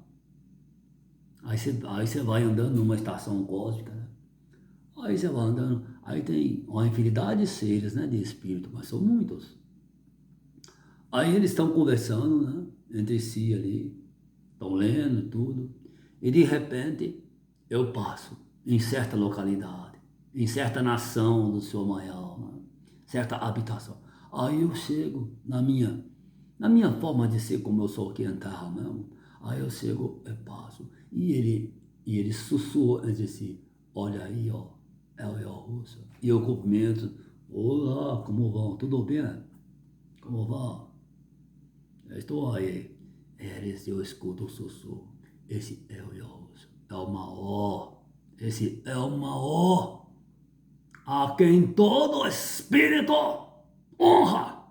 [SPEAKER 2] Aí você vai andando numa estação cósmica, né? Aí você vai andando, aí tem uma infinidade de seres, né, de espírito, mas são muitos. Aí eles estão conversando, né, entre si ali, estão lendo tudo, e de repente eu passo em certa localidade, em certa nação do Senhor Maior, né, certa habitação. Aí eu chego na minha forma de ser, como eu sou aqui em terra mesmo, aí eu chego, eu passo, e ele sussurra entre si: olha aí, ó, é o Yahushua. E eu cumprimento: olá, como vão? Tudo bem? Como vão? Eu estou aí. Eu escuto o sussurro: esse é o Yahushua, é o maior, esse é o maior, a quem todo espírito honra.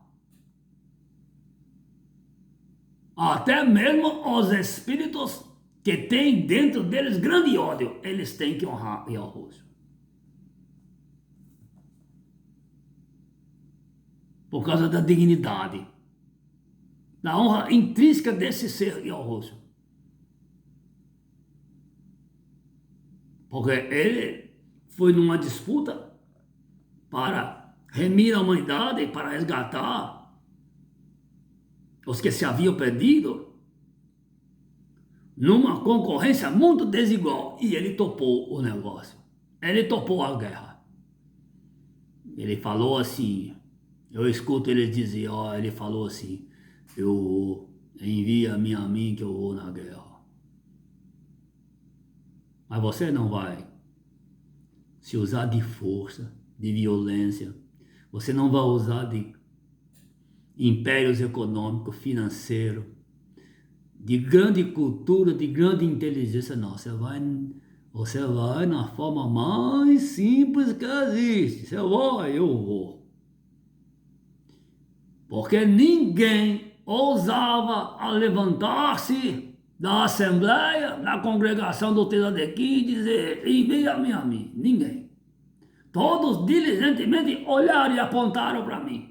[SPEAKER 2] Até mesmo os espíritos que têm dentro deles grande ódio, eles têm que honrar o Yahushua. Por causa da dignidade, da honra intrínseca desse ser Yahushua. Porque ele foi numa disputa para remir a humanidade, para resgatar os que se haviam perdido, numa concorrência muito desigual, e ele topou o negócio. Ele topou a guerra. Ele falou assim, eu escuto ele dizer, ó, ele falou assim: eu envia-me a mim que eu vou na guerra. Mas você não vai se usar de força, de violência. Você não vai usar de impérios econômicos, financeiros, de grande cultura, de grande inteligência. Não, você vai na forma mais simples que existe. Você vai, eu vou. Porque ninguém ousava a levantar-se da assembleia, da congregação do Tesadequim e dizer: envia-me a mim. Ninguém. Todos diligentemente olharam e apontaram para mim.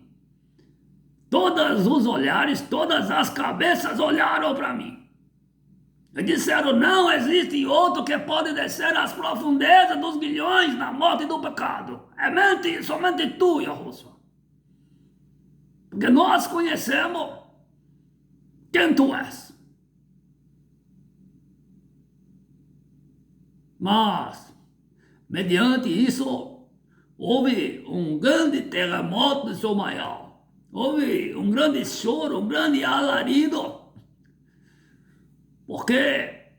[SPEAKER 2] Todos os olhares, todas as cabeças olharam para mim. E disseram: não existe outro que pode descer às profundezas dos guilhões da morte e do pecado. É mente, somente tu, Yahushua. Porque nós conhecemos quem tu és. Mas, mediante isso, houve um grande terremoto de Somayal. Houve um grande choro, um grande alarido. Porque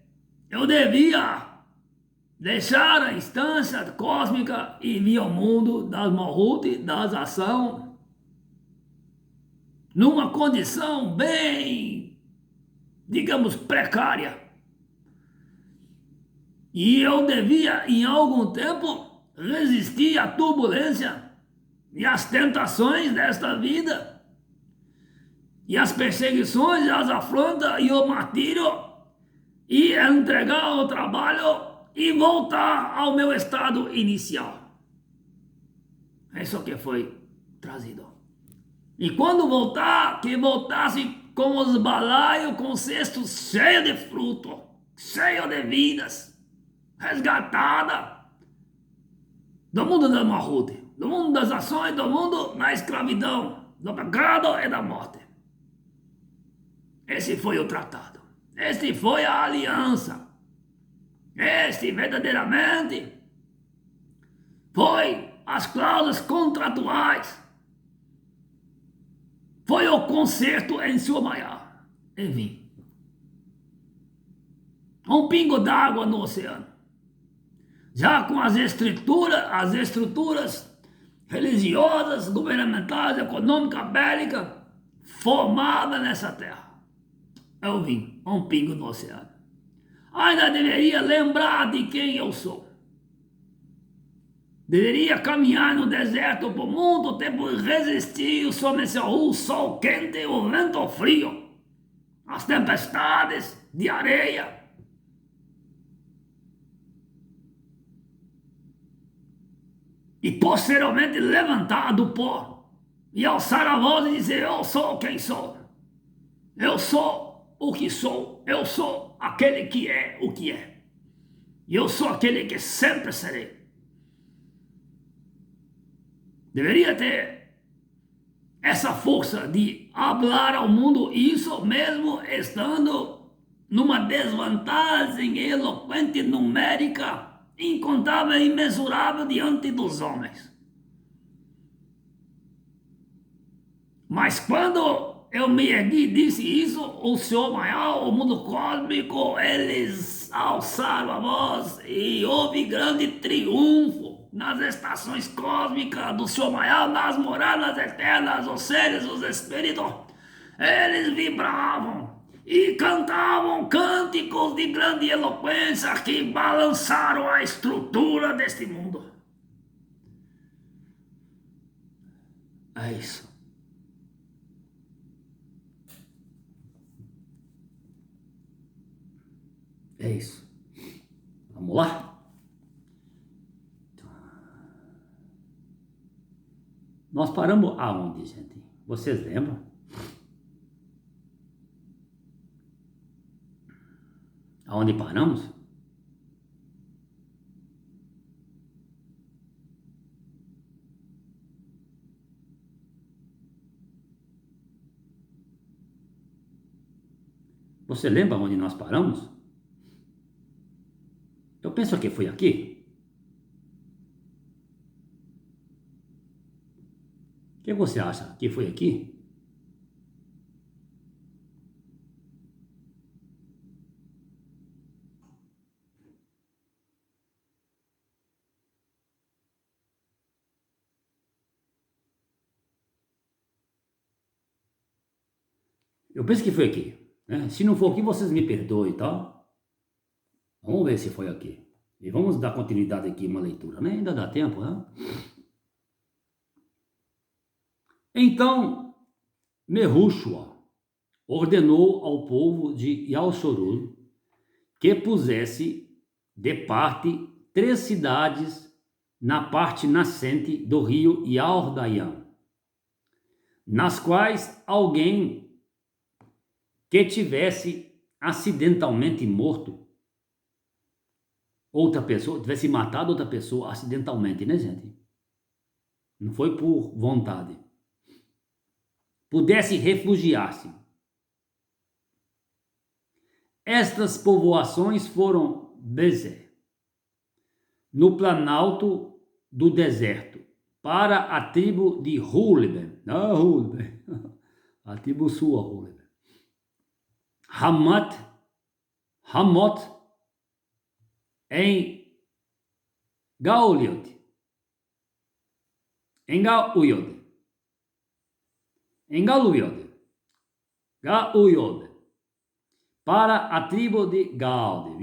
[SPEAKER 2] eu devia deixar a instância cósmica e vir ao mundo das Malhut, das ações, numa condição bem, digamos, precária. E eu devia, em algum tempo, resistir à turbulência e às tentações desta vida, e às perseguições, e as afrontas e o martírio, e entregar o trabalho e voltar ao meu estado inicial. Isso que foi trazido. E quando voltar, que voltasse com os balaios, com cestos cheios de fruto, cheios de vidas, resgatada do mundo da Malhut, do mundo das ações, do mundo da escravidão, do pecado e da morte. Esse foi o tratado. Este foi a aliança. Este verdadeiramente foi as cláusulas contratuais. Foi o concerto em sua maior. Enfim. um pingo d'água no oceano. Já com as estruturas religiosas, governamentais, econômicas, bélicas, formadas nessa terra. Eu vim, um pingo no oceano. Ainda deveria lembrar de quem eu sou. Deveria caminhar no deserto por muito tempo e resistir sob o sol quente, o vento frio, as tempestades de areia. E posteriormente levantar do pó e alçar a voz e dizer: eu sou quem sou. Eu sou o que sou. Eu sou aquele que é o que é. E eu sou aquele que sempre serei. Deveria ter essa força de falar ao mundo isso mesmo estando numa desvantagem eloquente, numérica, incontável e imensurável diante dos homens. Mas quando eu me ergui e disse isso, o Senhor maior, o mundo cósmico, eles alçaram a voz e houve grande triunfo nas estações cósmicas do Senhor maior, nas moradas eternas, os seres, os espíritos. Eles vibravam e cantavam cânticos de grande eloquência que balançaram a estrutura deste mundo. É isso. É isso. Vamos lá? Nós paramos aonde, gente? Vocês lembram? Aonde paramos? Você lembra onde nós paramos? Eu penso que foi aqui. O que você acha? Que foi aqui? Eu penso que foi aqui. Né? Se não for aqui, vocês me perdoem, tá? Vamos ver se foi aqui. E vamos dar continuidade aqui uma leitura, né? Ainda dá tempo, né? Então, Mehushua ordenou ao povo de Yalchorul que pusesse de parte 3 cidades na parte nascente do rio Yaordayan, nas quais alguém que tivesse acidentalmente morto outra pessoa, tivesse matado outra pessoa acidentalmente, né, gente? Não foi por vontade. Pudesse refugiar-se. Estas povoações foram Bezer, no planalto do deserto, para a tribo de Hulben, a tribo sua, Hulben. Hamot, em Gaoliot, para a tribo de Gaude,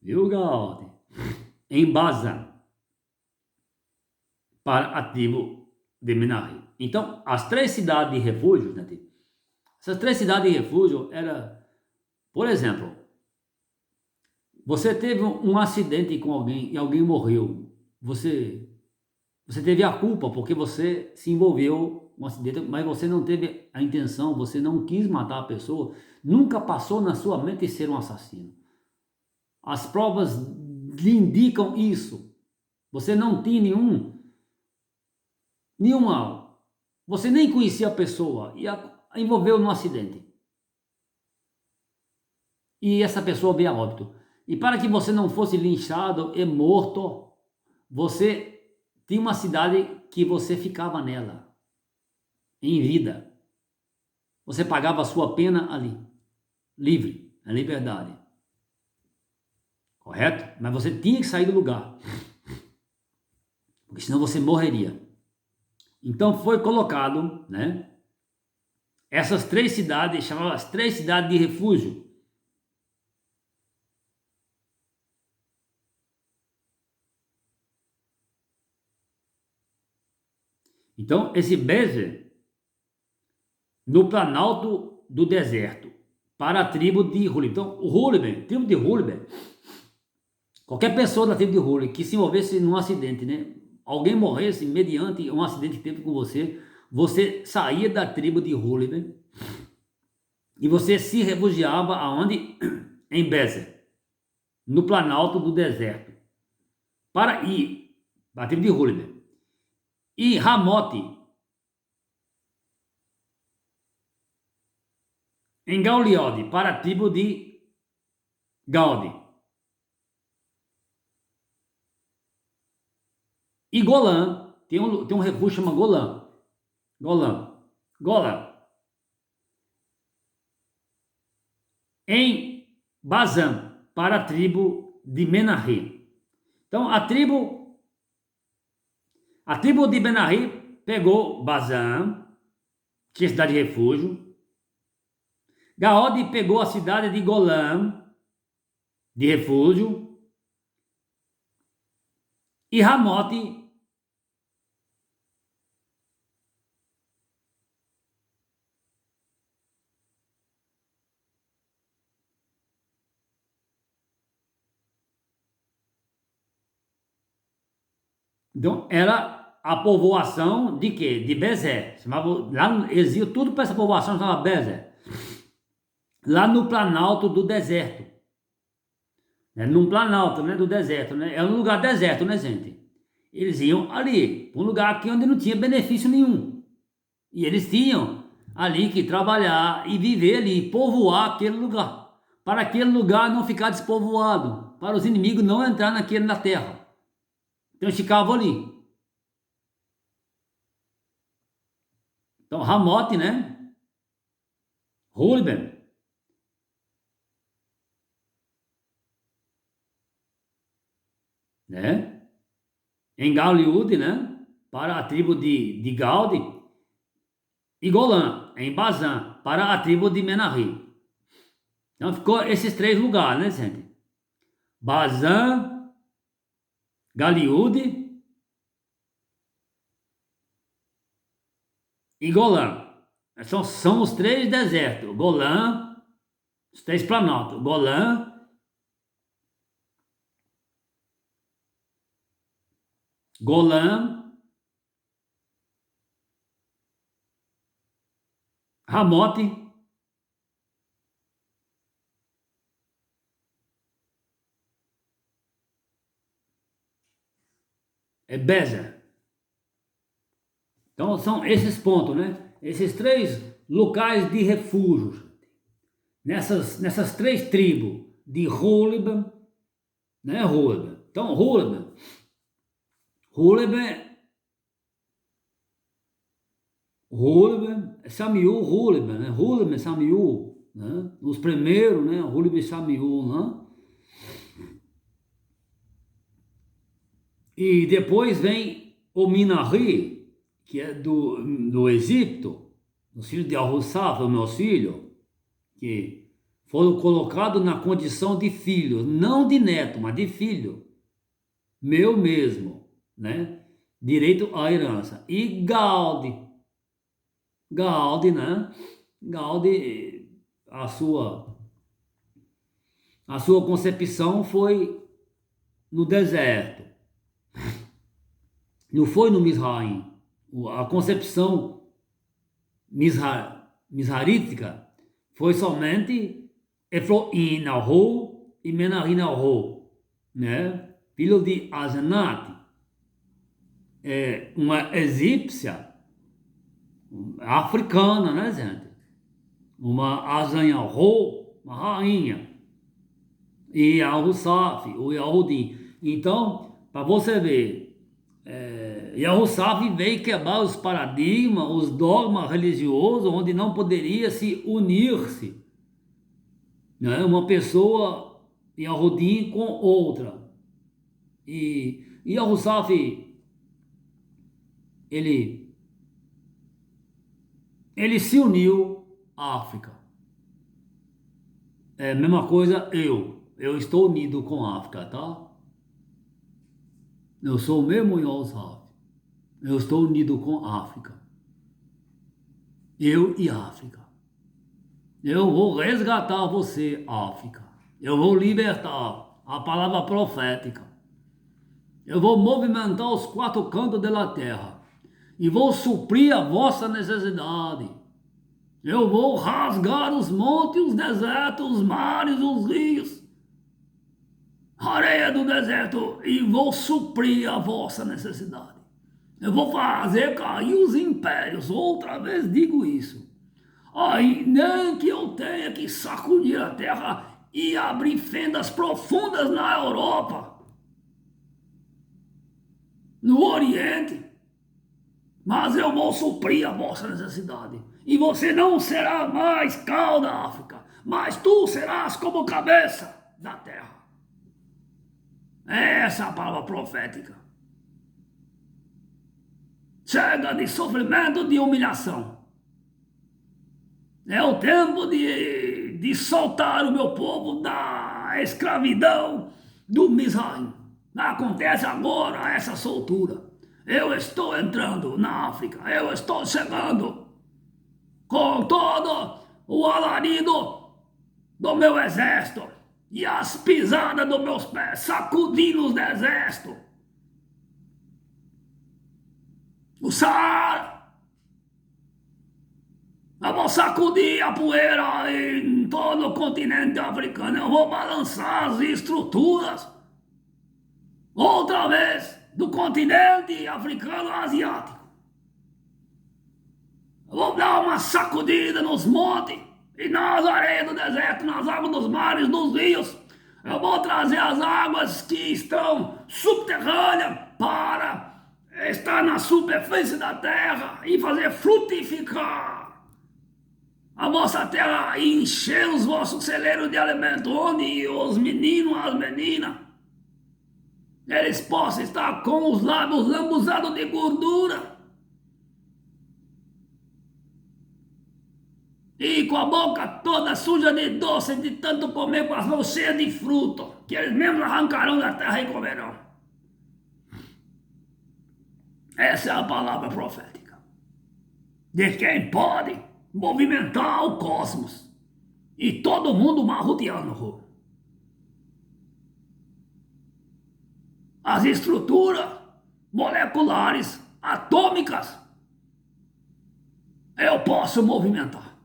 [SPEAKER 2] viu Gaude? Em Bazan, para a tribo de Menahem. Então, as 3 cidades de refúgio, né? Essas 3 cidades de refúgio eram, por exemplo, você teve um acidente com alguém e alguém morreu. Você teve a culpa porque você se envolveu com um acidente, mas você não teve a intenção, você não quis matar a pessoa, nunca passou na sua mente ser um assassino. As provas lhe indicam isso. Você não tinha nenhuma, você nem conhecia a pessoa e a envolveu no acidente. E essa pessoa veio a óbito. E para que você não fosse linchado e morto, você tinha uma cidade que você ficava nela, em vida. Você pagava a sua pena ali, livre, a liberdade. correto? Mas você tinha que sair do lugar, porque senão você morreria. Então foi colocado, né, essas 3 cidades, chamavam as 3 cidades de refúgio. Então, esse Bezer, no planalto do deserto, para a tribo de Ruliben. Então, o Ruliben, tribo de Ruliben, qualquer pessoa da tribo de Ruliben que se envolvesse num acidente, né, alguém morresse mediante um acidente que teve com você, você saía da tribo de Ruliben e você se refugiava aonde? Em Bezer, no planalto do deserto, para ir, a tribo de Ruliben. E Ramote, em Gauliode, para a tribo de Gaude. E Golã, tem um refúgio chamado Golã. Golã. Em Bazã, para a tribo de Menahem. Então, a tribo de Menahem pegou Bazã, que é cidade de refúgio. Gaode pegou a cidade de Golã, de refúgio. E Ramote então, era a povoação de quê? De Bezer. Lá eles iam tudo para essa povoação, chamava Bezer. Lá no planalto do deserto. Num planalto, né, do deserto, né? É um lugar deserto, né, gente? Eles iam ali, para um lugar aqui onde não tinha benefício nenhum. E eles tinham ali que trabalhar e viver ali, povoar aquele lugar. Para aquele lugar não ficar despovoado, para os inimigos não entrar na terra. Então eles ficavam ali. Então Ramote, né? Ruben, né? Em Gauliúde, né? Para a tribo de Gaude. E Golã, em Bazã, para a tribo de Menahem. Então ficou esses 3 lugares, né, gente? Bazã, Galiúde e Golã. São os 3 desertos. Golã, os 3 planaltos. Golã, Ramote e Bezer. Então são esses pontos, né? Esses 3 locais de refúgio. Nessas 3 tribos de Ruliben, né? Ruliben. Então Ruliben Samiú, Ruliben, né? Ruliben, Samiú, né? Os primeiros, né? Ruliben e Samiú, né? E depois vem o Minari, que é do Egito, os filhos de Arrussaf, os meus filhos, que foram colocados na condição de filho, não de neto, mas de filho, meu mesmo, né? Direito à herança. E Gaude, né? Gaude, a sua concepção foi no deserto. Não foi no Mizraim. A concepção misraítica foi somente Efroim Nahor e Menahem Nahor, né? Filho de Asenat, uma egípcia, africana, né, gente? Uma Asenahor, uma rainha, e Yahussaf, o Yahudim. Então, para você ver, Yahussaf veio quebrar os paradigmas, os dogmas religiosos, onde não poderia se unir-se, né? Uma pessoa Yahudim com outra. E Yahusaf, ele se uniu à África. É a mesma coisa eu estou unido com a África, tá? Eu sou o mesmo Yahusaf. Eu estou unido com a África. Eu e a África. Eu vou resgatar você, África. Eu vou libertar a palavra profética. Eu vou movimentar os quatro cantos da terra e vou suprir a vossa necessidade. Eu vou rasgar os montes, os desertos, os mares, os rios, a areia do deserto e vou suprir a vossa necessidade. Eu vou fazer cair os impérios. Outra vez digo isso. Aí nem que eu tenha que sacudir a terra e abrir fendas profundas na Europa, no Oriente, mas eu vou suprir a vossa necessidade. E você não será mais cauda, África, mas tu serás como cabeça da terra. Essa é a palavra profética. Chega de sofrimento, de humilhação. É o tempo de soltar o meu povo da escravidão do Mizraim. Acontece agora essa soltura. Eu estou entrando na África. Eu estou chegando com todo o alarido do meu exército e as pisadas dos meus pés, sacudindo os exércitos. O Saara. Eu vou sacudir a poeira em todo o continente africano. Eu vou balançar as estruturas outra vez do continente africano asiático. Eu vou dar uma sacudida nos montes e nas areias do deserto, nas águas dos mares, dos rios. Eu vou trazer as águas que estão subterrâneas para estar na superfície da terra e fazer frutificar a vossa terra e encher os vossos celeiros de alimento, onde os meninos, as meninas, eles possam estar com os lábios lambuzados de gordura e com a boca toda suja de doce, de tanto comer, com as mãos cheias de fruto, que eles mesmos arrancarão da terra e comerão. Essa é a palavra profética de quem pode movimentar o cosmos e todo mundo marroteando. As estruturas moleculares, atômicas, eu posso movimentar.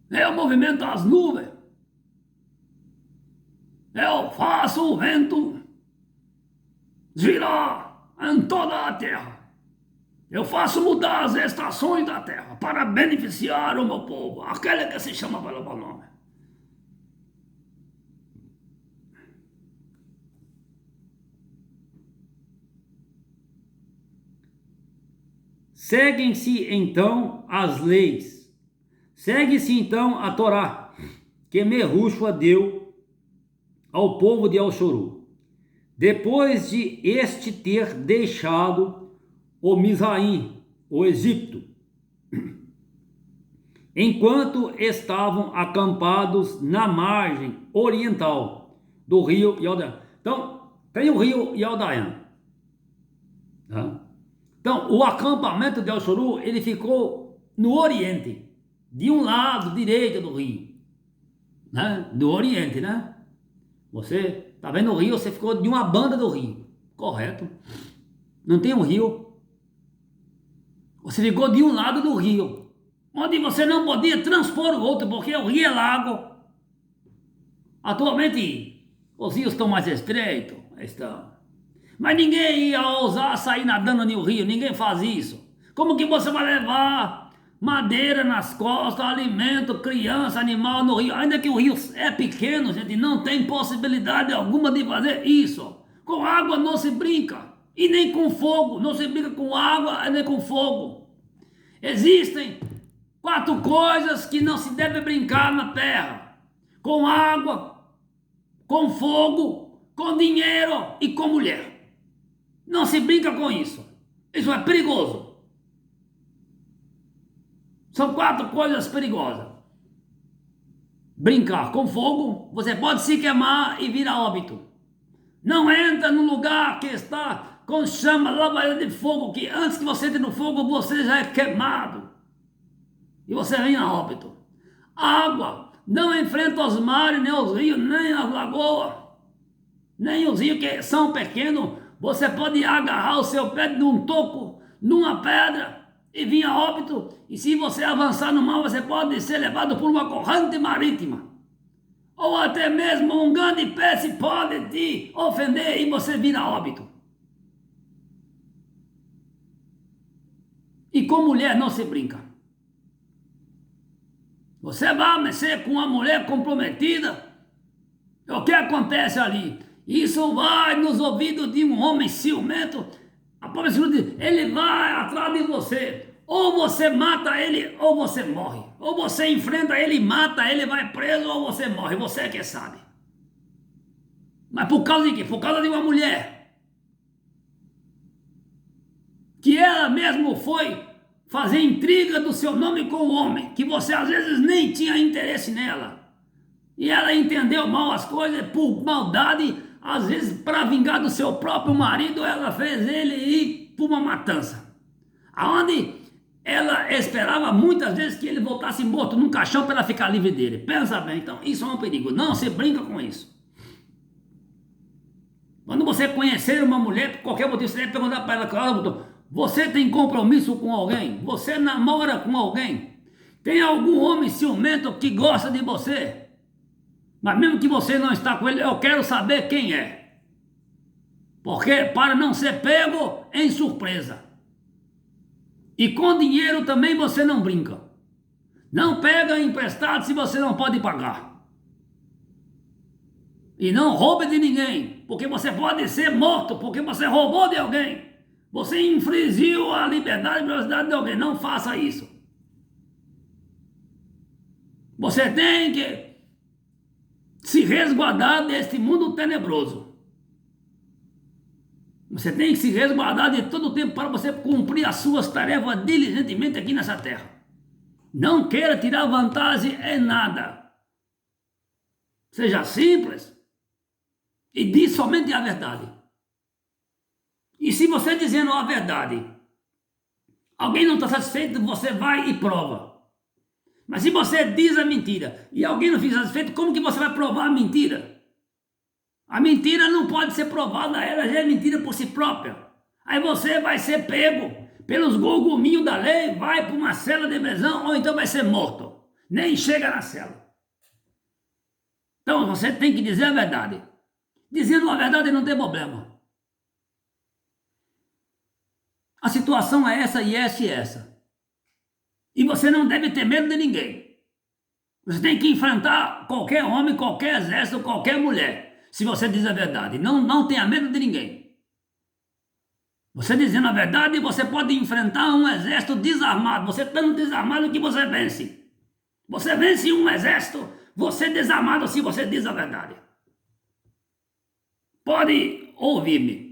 [SPEAKER 2] Eu movimento as nuvens. Eu faço o vento girar em toda a terra. Eu faço mudar as estações da terra para beneficiar o meu povo, aquele que se chama pelo meu nome. Seguem-se então as leis, segue-se então a Torá, que Mehushua deu ao povo de El-Shuru, depois de este ter deixado o Mizraim, o Egito, enquanto estavam acampados na margem oriental do rio Iordaia. Então, tem o rio Iordaia, tá? Então, o acampamento de El-Shuru, ele ficou no oriente, de um lado direito do rio, né? Do oriente, né? Você está vendo o rio, você ficou de uma banda do rio, correto? Não tem um rio. Você ficou de um lado do rio, onde você não podia transpor o outro, porque o rio é lago. Atualmente, os rios estão mais estreitos, estão. Mas ninguém ia ousar sair nadando no rio, ninguém faz isso. Como que você vai levar madeira nas costas, alimento, criança, animal no rio? Ainda que o rio é pequeno, gente, não tem possibilidade alguma de fazer isso. Com água não se brinca, e nem com fogo, não se brinca com água nem com fogo. Existem 4 coisas que não se deve brincar na terra: com água, com fogo, com dinheiro e com mulher. Não se brinca com isso. Isso é perigoso. São 4 coisas perigosas. Brincar com fogo, você pode se queimar e vir a óbito. Não entra num lugar que está com chama, labareda de fogo, que antes que você entre no fogo, você já é queimado. E você vem a óbito. Água, não enfrenta os mares, nem os rios, nem as lagoas, nem os rios que são pequenos. Você pode agarrar o seu pé num toco, numa pedra e vir a óbito. E se você avançar no mar, você pode ser levado por uma corrente marítima. Ou até mesmo um grande peixe pode te ofender e você vir a óbito. E com mulher não se brinca. Você vai mexer com uma mulher comprometida. O que acontece ali? Isso vai nos ouvidos de um homem ciumento. A palavra diz, ele vai atrás de você. Ou você mata ele, ou você morre. Ou você enfrenta ele, mata ele, vai preso, ou você morre. Você é que sabe. Mas por causa de quê? Por causa de uma mulher. Que ela mesmo foi fazer intriga do seu nome com o homem. Que você às vezes nem tinha interesse nela. E ela entendeu mal as coisas por maldade. Às vezes para vingar do seu próprio marido, ela fez ele ir para uma matança. Aonde ela esperava muitas vezes que ele voltasse morto num caixão para ela ficar livre dele. Pensa bem, então isso é um perigo. Não se brinca com isso. Quando você conhecer uma mulher, por qualquer motivo, você deve perguntar para ela, claro, você tem compromisso com alguém? Você namora com alguém? Tem algum homem ciumento que gosta de você? Mas mesmo que você não está com ele, eu quero saber quem é. Porque para não ser pego em surpresa. E com dinheiro também você não brinca. Não pega emprestado se você não pode pagar. E não roube de ninguém, porque você pode ser morto, porque você roubou de alguém. Você infringiu a liberdade e privacidade de alguém. Não faça isso. Você tem que se resguardar deste mundo tenebroso. Você tem que se resguardar de todo o tempo para você cumprir as suas tarefas diligentemente aqui nessa terra. Não queira tirar vantagem em nada. Seja simples e diz somente a verdade. E se você dizendo a verdade, alguém não está satisfeito, você vai e prova. Mas se você diz a mentira e alguém não fica satisfeito, como que você vai provar a mentira? A mentira não pode ser provada, ela já é mentira por si própria. Aí você vai ser pego pelos golguminhos da lei, vai para uma cela de prisão ou então vai ser morto. Nem chega na cela. Então você tem que dizer a verdade. Dizendo a verdade não tem problema. A situação é essa e essa e essa. E você não deve ter medo de ninguém. Você tem que enfrentar qualquer homem, qualquer exército, qualquer mulher. Se você diz a verdade, não tenha medo de ninguém. Você dizendo a verdade, você pode enfrentar um exército desarmado. Você estando desarmado que você vence. Você vence um exército, você desarmado se você diz a verdade. Pode ouvir-me.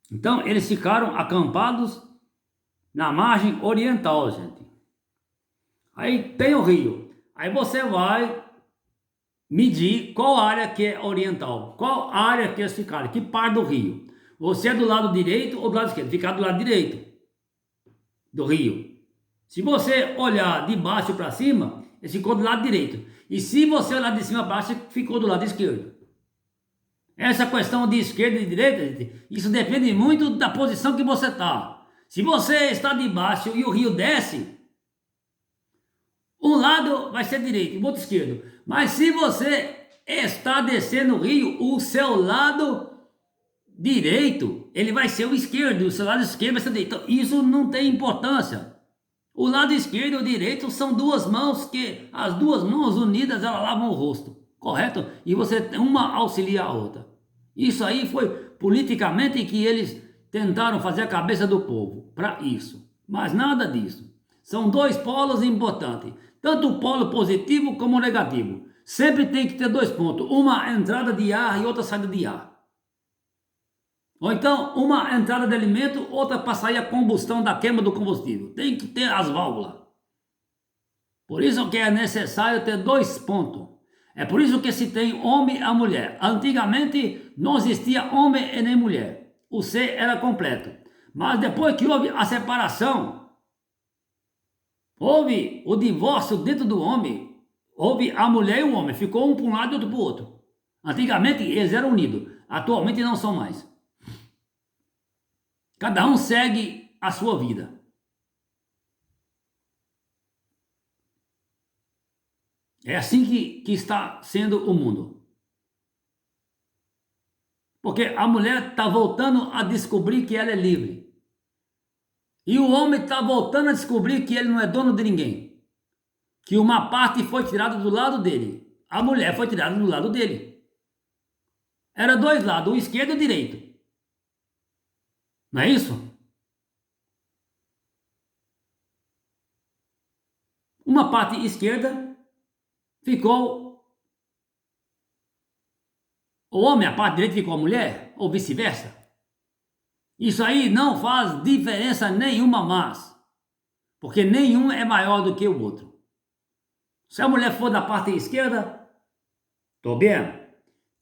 [SPEAKER 2] Então, eles ficaram acampados na margem oriental, gente. Aí tem o rio. Aí você vai medir qual área que é oriental. Qual área que eles ficaram, que parte do rio. Você é do lado direito ou do lado esquerdo? Ficar do lado direito do rio. Se você olhar de baixo para cima, ele ficou do lado direito. E se você olhar de cima para baixo, ficou do lado esquerdo. Essa questão de esquerda e de direita, isso depende muito da posição que você está. Se você está de baixo e o rio desce, um lado vai ser direito e o outro esquerdo. Mas se você está descendo o rio, o seu lado direito, ele vai ser o esquerdo, o seu lado esquerdo vai ser o direito. Então, isso não tem importância. O lado esquerdo e o direito são duas mãos que, as duas mãos unidas, elas lavam o rosto, correto? E uma auxilia a outra. Isso aí foi politicamente que eles tentaram fazer a cabeça do povo, para isso. Mas nada disso. São dois polos importantes, tanto o polo positivo como o negativo. Sempre tem que ter dois pontos, uma entrada de ar e outra saída de ar. Ou então, uma entrada de alimento, outra para sair a combustão da queima do combustível. Tem que ter as válvulas. Por isso que é necessário ter dois pontos. É por isso que se tem homem e mulher. Antigamente não existia homem e nem mulher. O ser era completo. Mas depois que houve a separação, houve o divórcio dentro do homem, houve a mulher e o homem. Ficou um para um lado e outro para o outro. Antigamente eles eram unidos. Atualmente não são mais. Cada um segue a sua vida. É assim que está sendo o mundo. Porque a mulher está voltando a descobrir que ela é livre. E o homem está voltando a descobrir que ele não é dono de ninguém. Que uma parte foi tirada do lado dele. A mulher foi tirada do lado dele. Era dois lados, o esquerdo e o direito. Não é isso? Uma parte esquerda ficou o homem, a parte direita ficou a mulher, ou vice-versa. Isso aí não faz diferença nenhuma mais, porque nenhum é maior do que o outro. Se a mulher for da parte esquerda, tô bem.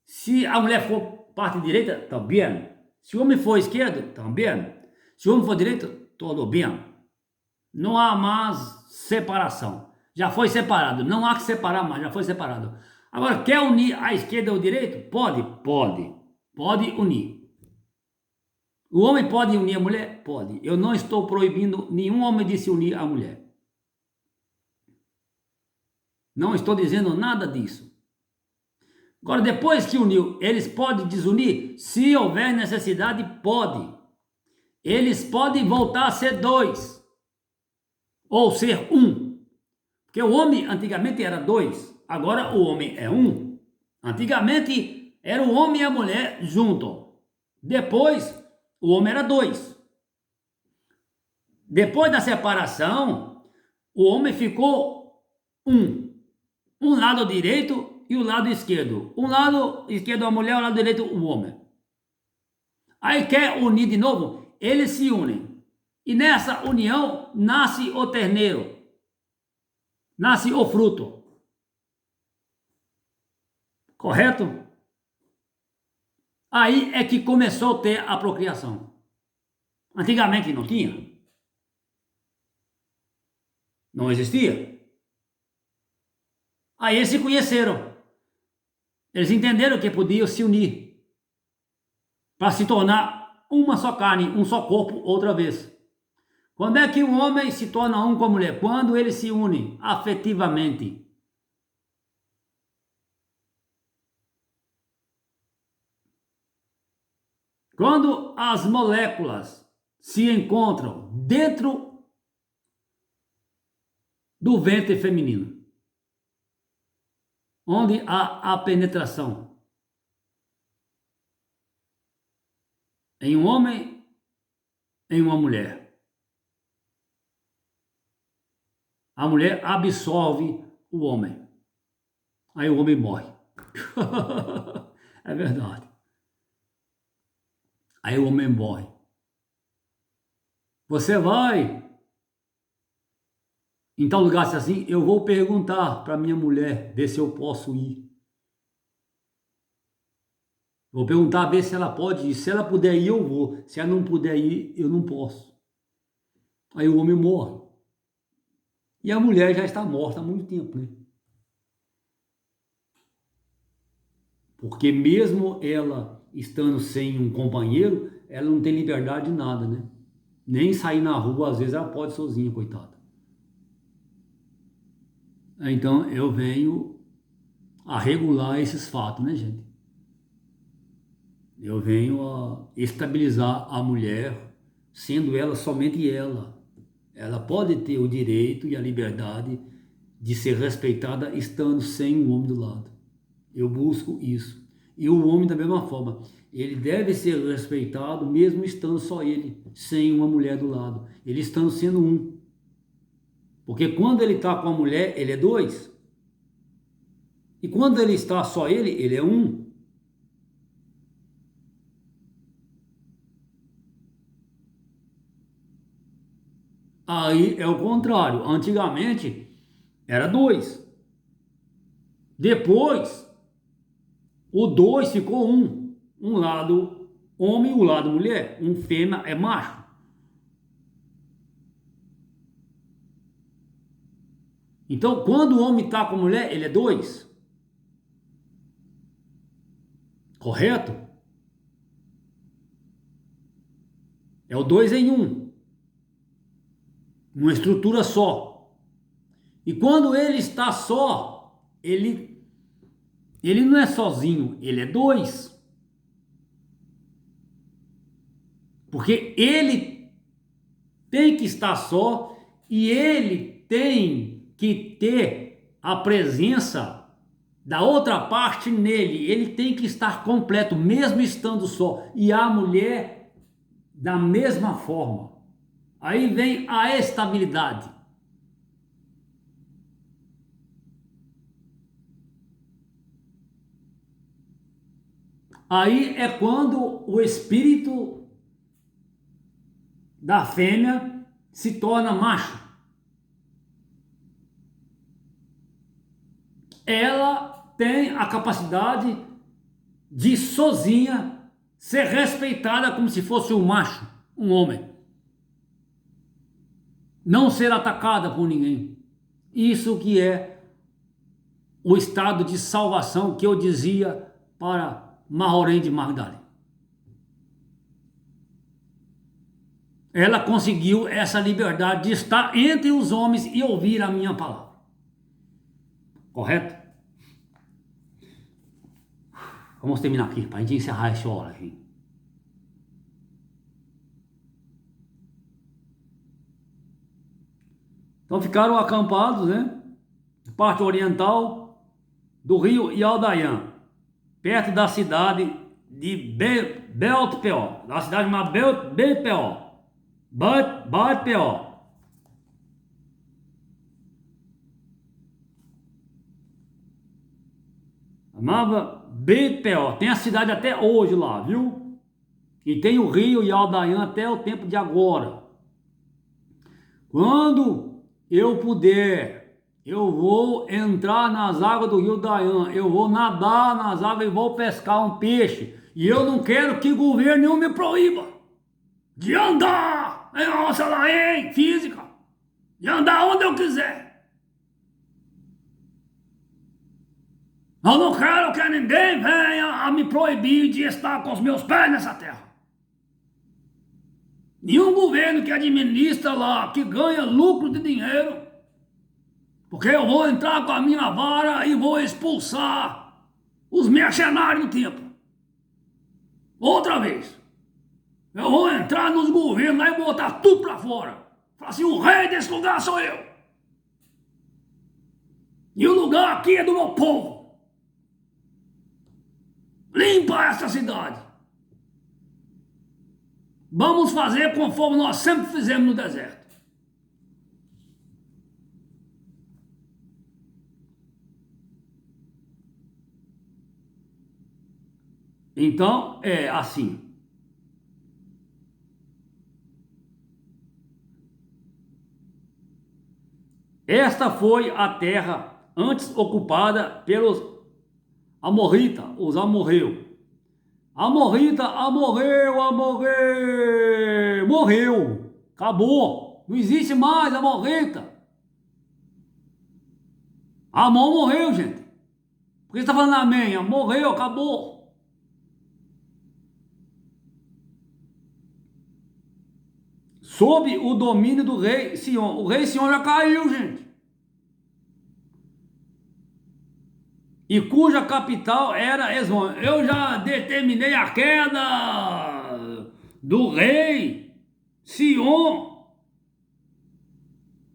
[SPEAKER 2] Se a mulher for parte direita, tá bem. Se o homem for esquerdo, também. Se o homem for direito, tudo bem. Não há mais separação. Já foi separado. Não há que separar mais, já foi separado. Agora, quer unir a esquerda ou o direito? Pode? Pode. Pode unir. O homem pode unir a mulher? Pode. Eu não estou proibindo nenhum homem de se unir à mulher. Não estou dizendo nada disso. Agora, depois que uniu, eles podem desunir? Se houver necessidade, pode. Eles podem voltar a ser dois. Ou ser um. Porque o homem antigamente era dois. Agora o homem é um. Antigamente era o homem e a mulher junto. Depois o homem era dois. Depois da separação, o homem ficou um. Um lado direito e o lado esquerdo. Um lado esquerdo a mulher, o lado direito o homem. Aí quer unir de novo? Eles se unem. E nessa união nasce o terneiro. Nasce o fruto. Correto? Aí é que começou a ter a procriação. Antigamente não tinha. Não existia. Aí eles se conheceram. Eles entenderam que podiam se unir para se tornar uma só carne, um só corpo outra vez. Quando é que o homem se torna um com a mulher? Quando eles se unem afetivamente. Quando as moléculas se encontram dentro do ventre feminino, onde há a penetração em um homem, em uma mulher. A mulher absorve o homem. Aí o homem morre. É verdade. Aí o homem morre. Você vai em tal lugar assim, eu vou perguntar para minha mulher, ver se eu posso ir. Vou perguntar, ver se ela pode ir. Se ela puder ir, eu vou. Se ela não puder ir, eu não posso. Aí o homem morre. E a mulher já está morta há muito tempo, né? Porque mesmo ela estando sem um companheiro, ela não tem liberdade de nada, né? Nem sair na rua, às vezes ela pode sozinha, coitada. Então eu venho a regular esses fatos, né, gente? Eu venho a estabilizar a mulher, sendo ela somente ela. Ela pode ter o direito e a liberdade de ser respeitada estando sem um homem do lado. Eu busco isso. E o homem da mesma forma, ele deve ser respeitado mesmo estando só ele, sem uma mulher do lado. Ele estando sendo um. Porque quando ele está com a mulher, ele é dois. E quando ele está só ele é um. Aí é o contrário. Antigamente era dois. Depois o dois ficou um. Um lado homem e o lado mulher. Um fêmea é macho. Então quando o homem está com a mulher, ele é dois. Correto? É o dois em um. Uma estrutura só. E quando ele está só, ele não é sozinho, ele é dois. Porque ele tem que estar só e ele tem que ter a presença da outra parte nele. Ele tem que estar completo, mesmo estando só. E a mulher, da mesma forma. Aí vem a estabilidade. Aí é quando o espírito da fêmea se torna macho. Ela tem a capacidade de sozinha ser respeitada como se fosse um macho, um homem. Não ser atacada por ninguém. Isso que é o estado de salvação que eu dizia para Mahorém de Magdalene. Ela conseguiu essa liberdade de estar entre os homens e ouvir a minha palavra. Correto? Vamos terminar aqui, para a gente encerrar essa hora aqui. Então ficaram acampados, né? Parte oriental do rio Ialdaiã, perto da cidade de Beltpeor, da cidade chamada Beltpeor. Beltpeor. Amava Beltpeor. Tem a cidade até hoje lá, viu? E tem o rio Ialdaiã até o tempo de agora. Quando eu puder, eu vou entrar nas águas do rio Daiã, eu vou nadar nas águas e vou pescar um peixe. E eu não quero que governo nenhum me proíba de andar em nossa lei física, de andar onde eu quiser. Eu não quero que ninguém venha a me proibir de estar com os meus pés nessa terra. Nenhum governo que administra lá, que ganha lucro de dinheiro, porque eu vou entrar com a minha vara e vou expulsar os mercenários do templo. Outra vez. Eu vou entrar nos governos lá e botar tudo pra fora. Falar assim, o rei desse lugar sou eu. E o lugar aqui é do meu povo. Limpa essa cidade. Vamos fazer conforme nós sempre fizemos no deserto. Então, é assim. Esta foi a terra antes ocupada pelos amorritas, os amorreus. Amorrita, amorreu, morreu, acabou, não existe mais amorrita. Amon morreu, gente. Por que você está falando amém? Morreu, acabou. Sob o domínio do rei Sion. O rei Sion já caiu, gente. e cuja capital era Esbom. Eu já determinei a queda do rei Sion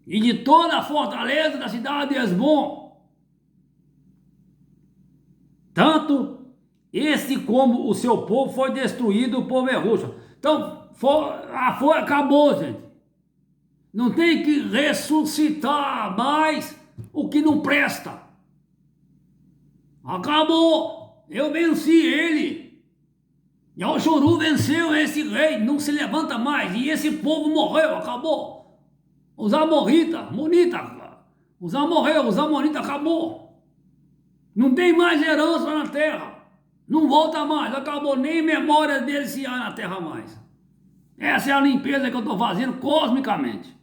[SPEAKER 2] e de toda a fortaleza da cidade de Esbom. Tanto esse como o seu povo foi destruído por Merruxa. Então, acabou, gente. Não tem que ressuscitar mais o que não presta. Acabou. Eu venci ele. E Oxuru venceu esse rei. Não se levanta mais. E esse povo morreu. Acabou. Os amonitas. Os amorreus. Os amonitas. Acabou. Não tem mais herança na terra. Não volta mais. Acabou. Nem memória dele se há na terra mais. Essa é a limpeza que eu estou fazendo cosmicamente.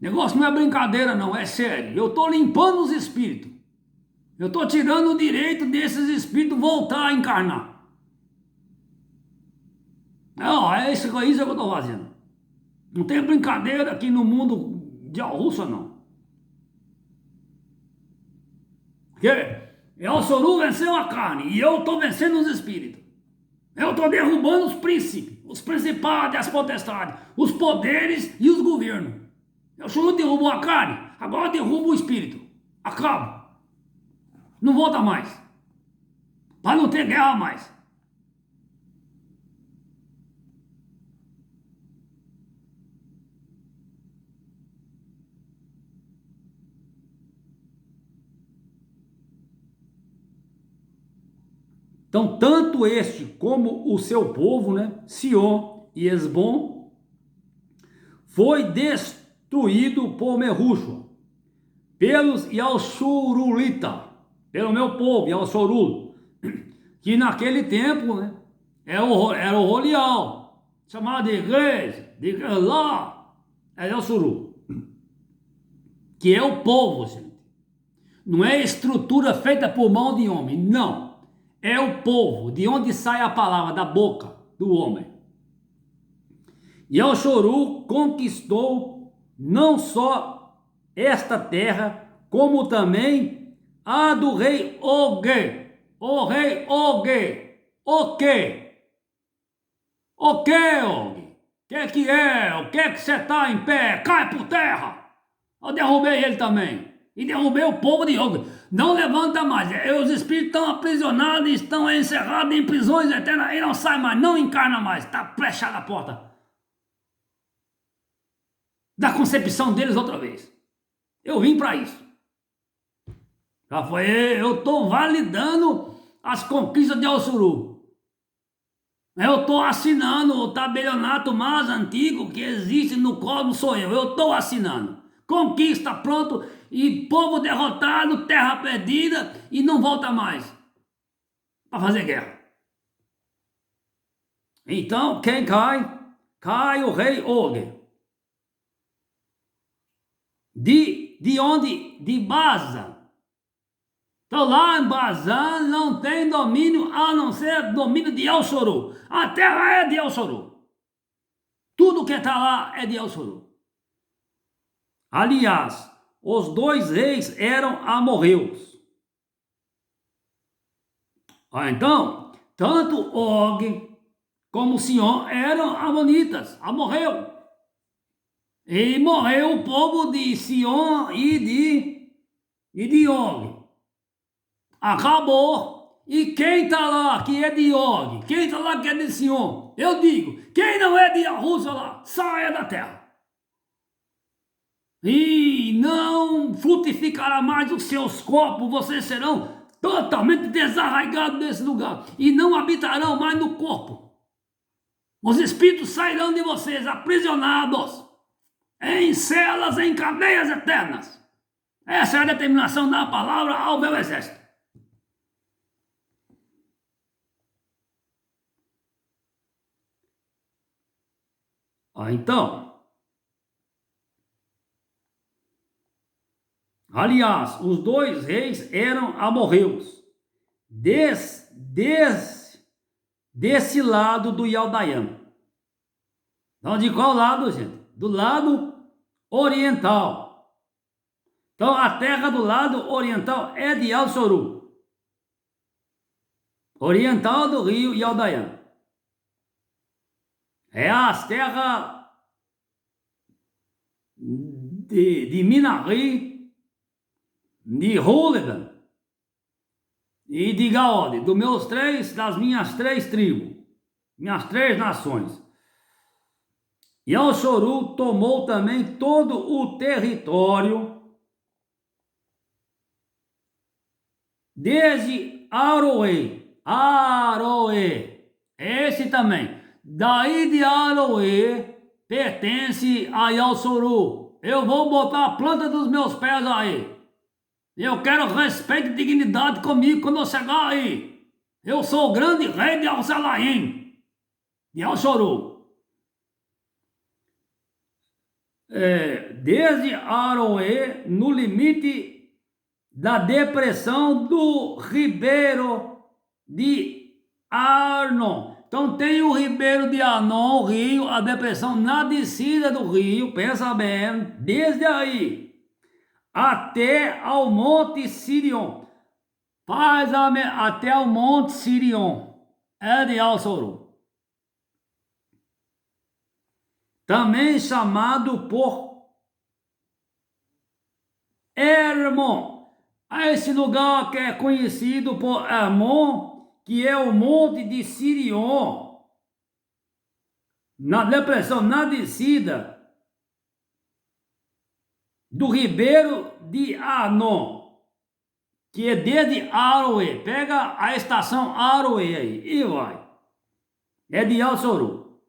[SPEAKER 2] O negócio não é brincadeira não, é sério. Eu estou limpando os espíritos. Eu estou tirando o direito desses espíritos voltar a encarnar. Não, é isso que eu estou fazendo. Não tem brincadeira aqui no mundo de Alrussa, não. Porque El Soru venceu a carne e eu estou vencendo os espíritos. Eu estou derrubando os príncipes, os principados, as potestades, os poderes e os governos. El Soru derrubou a carne, agora derruba o espírito. Acaba. Não volta mais. Para não ter guerra mais. Então, tanto este como o seu povo, né, Sion e Esbom, foi destruído por Merrucho, pelos Yalshurulita, pelo meu povo, Yalshurul, que naquele tempo, né, era o Rolial, chamado de Reis, de Lá, é Yalshurul, que é o povo, gente. Não é estrutura feita por mão de homem, não. É o povo, de onde sai a palavra, da boca do homem. E Yalshurul conquistou não só esta terra, como também a do rei Oge. O rei Oge. O quê? O quê, Oge? Que é? O que você tá em pé? Cai por terra! Eu derrubei ele também. E derrubei o povo de Og. Não levanta mais. Os espíritos estão aprisionados, estão encerrados em prisões eternas. E não sai mais, não encarna mais. Está fechada a porta da concepção deles outra vez. Eu vim para isso. Já foi, eu estou validando as conquistas de Alsuru. Eu estou assinando o tabelionato mais antigo que existe no cosmos, sou eu. Eu estou assinando. Conquista, pronto, e povo derrotado, terra perdida e não volta mais para fazer guerra. Então, quem cai? Cai o rei Og. De onde? De Baza. Então lá em Bazan não tem domínio a não ser domínio de Yalshurul. A terra é de Yalshurul. Tudo que está lá é de Yalshurul. Aliás, os dois reis eram amorreus. Então, tanto Og como Sion eram amonitas, amorreu. E morreu o povo de Sion e de Og. Acabou. E quem está lá que é de Og? Quem está lá que é de Sion? Eu digo, quem não é de Arrussa lá, saia da terra. E não frutificará mais os seus corpos, vocês serão totalmente desarraigados desse lugar e não habitarão mais no corpo. Os espíritos sairão de vocês aprisionados em celas, em cadeias eternas. Essa é a determinação da palavra ao meu exército. Então, aliás, os dois reis eram amorreus, desse lado do Yaldayan. Então, de qual lado, gente? Do lado oriental. Então, a terra do lado oriental é de El Soru, oriental do rio Yaldayan. É as terras de Minari, de Hooligan e de Gaode, das minhas três tribos, minhas três nações. E El Soru tomou também todo o território desde Aroe, esse também. Daí de Aroe pertence a El Soru. Eu vou botar a planta dos meus pés aí. Eu quero respeito e dignidade comigo quando eu chegar aí. Eu sou o grande rei de Alcelaim, de El Soru. Desde Aroe, no limite da depressão do Ribeiro de Arnon. Então tem o Ribeiro de Arnon, o rio, a depressão na descida do rio, pensa bem, desde aí até ao Monte Sirion, até ao Monte Sirion, é de El Soru. Também chamado por Hermon. Esse lugar que é conhecido por Hermon, que é o Monte de Sirion, na depressão, na descida do Ribeiro de Arnon, que é desde Aroe. Pega a estação Aroe aí e vai. É de El Soru.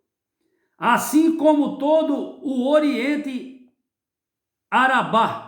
[SPEAKER 2] Assim como todo o Oriente Arabá.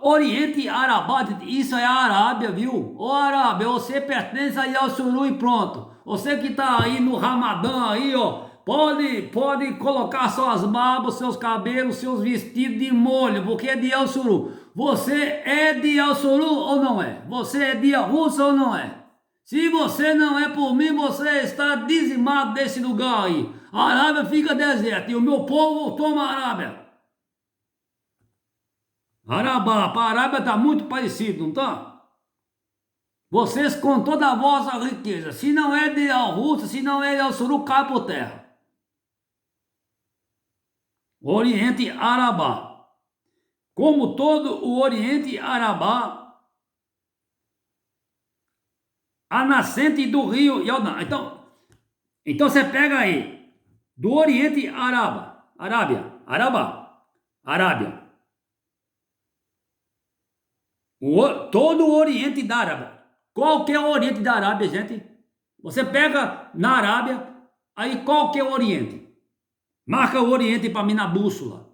[SPEAKER 2] Oriente Arabá, isso é a Arábia, viu? Ô Arábia, você pertence aí ao Soru e pronto. Você que tá aí no Ramadã aí, ó, pode colocar suas barbas, seus cabelos, seus vestidos de molho, porque é de El Soru. Você é de El Soru ou não é? Você é de Rússia ou não é? Se você não é por mim, você está dizimado desse lugar aí. A Arábia fica deserta e o meu povo toma a Arábia. Arabá, para a Arábia está muito parecido, não está? Vocês com toda a vossa riqueza, se não é de Rússia, se não é de El Soru, cai por terra. Oriente Arabá. Como todo o Oriente Arabá, a nascente do rio Jordão. Então você pega aí, do Oriente Arábia. Todo o Oriente da Arábia. Qual que é o Oriente da Arábia, gente? Você pega na Arábia, aí qual que é o Oriente? Marca o Oriente para mim na bússola.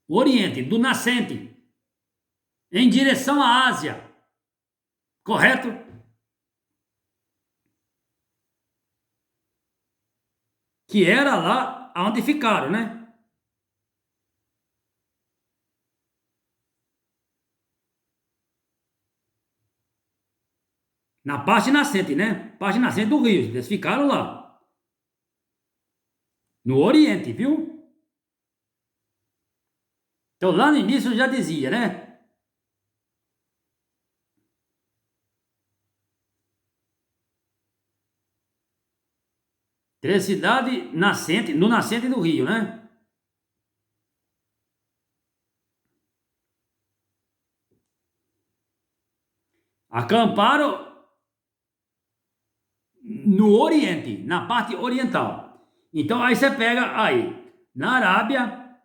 [SPEAKER 2] O Oriente, do nascente, em direção à Ásia. Correto? Que era lá onde ficaram, né? Na parte nascente, né? Parte nascente do rio. Eles ficaram lá. No Oriente, viu? Então lá no início eu já dizia, né? Três cidades nascente, no nascente do rio, né? Acamparam no Oriente, na parte oriental. Então aí você pega aí, na Arábia,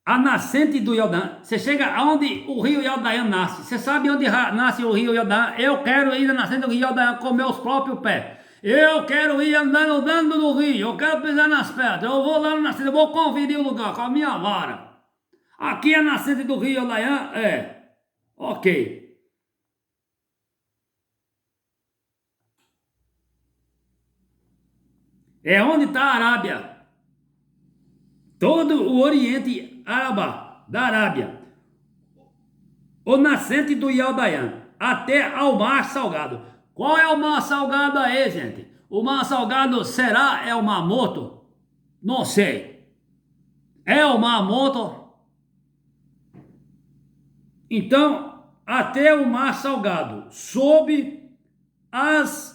[SPEAKER 2] a nascente do Jordão. Você chega aonde o rio Jordão nasce. Você sabe onde nasce o rio Jordão? Eu quero ir na nascente do rio Jordão com meus próprios pés. Eu quero ir andando no rio. Eu quero pisar nas pedras. Eu vou lá na nascente, eu vou conferir o lugar com a minha vara. Aqui é a nascente do rio Jordão? É. Ok. É onde está a Arábia. Todo o Oriente da Arábia. O nascente do Jordão até ao Mar Salgado. Qual é o Mar Salgado aí, gente? O Mar Salgado será o Mar Morto? Não sei. é o Mar Morto. Então, até o Mar Salgado, sob as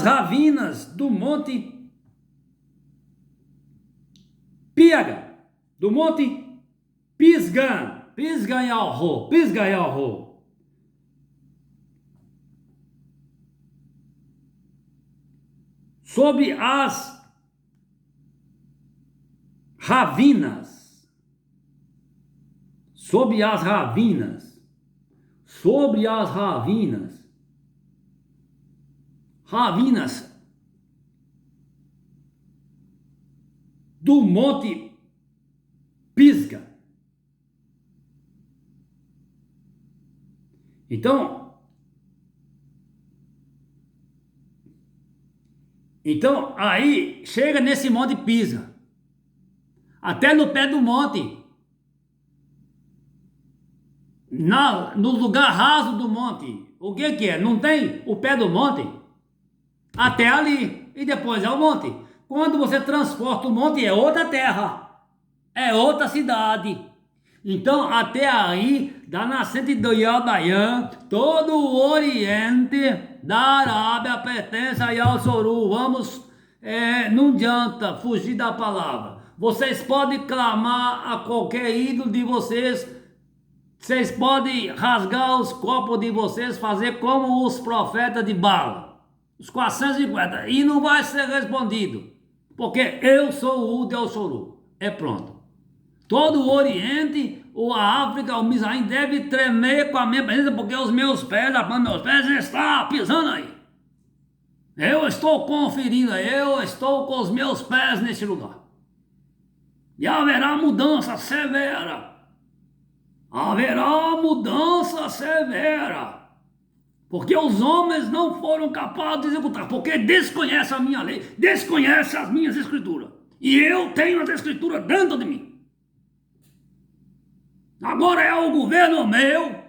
[SPEAKER 2] ravinas do Monte Piaga, do Monte Pisgah, Pisgah-Yahu, sob as ravinas, ravinas do Monte Pisgah. Então aí chega nesse Monte Pisgah, até no pé do monte, no lugar raso do monte. O que é? Não tem o pé do monte? Até ali, e depois é o monte. Quando você transporta o monte, é outra terra, é outra cidade. Então, até aí, da nascente do Yaldayan, todo o oriente da Arábia pertence a Yalsoru. Vamos, não adianta fugir da palavra. Vocês podem clamar a qualquer ídolo de vocês, vocês podem rasgar os copos de vocês, fazer como os profetas de Baal, os 450, e não vai ser respondido, porque eu sou o Yalsoru. É pronto. Todo o Oriente, ou a África, o Mizraim deve tremer com a minha presença, porque os meus pés, a planta dos meus pés está pisando aí. Eu estou conferindo, eu estou com os meus pés neste lugar. E haverá mudança severa. Haverá mudança severa. Porque os homens não foram capazes de executar, porque desconhecem a minha lei, desconhecem as minhas escrituras. E eu tenho as escrituras dentro de mim. Agora é o governo meu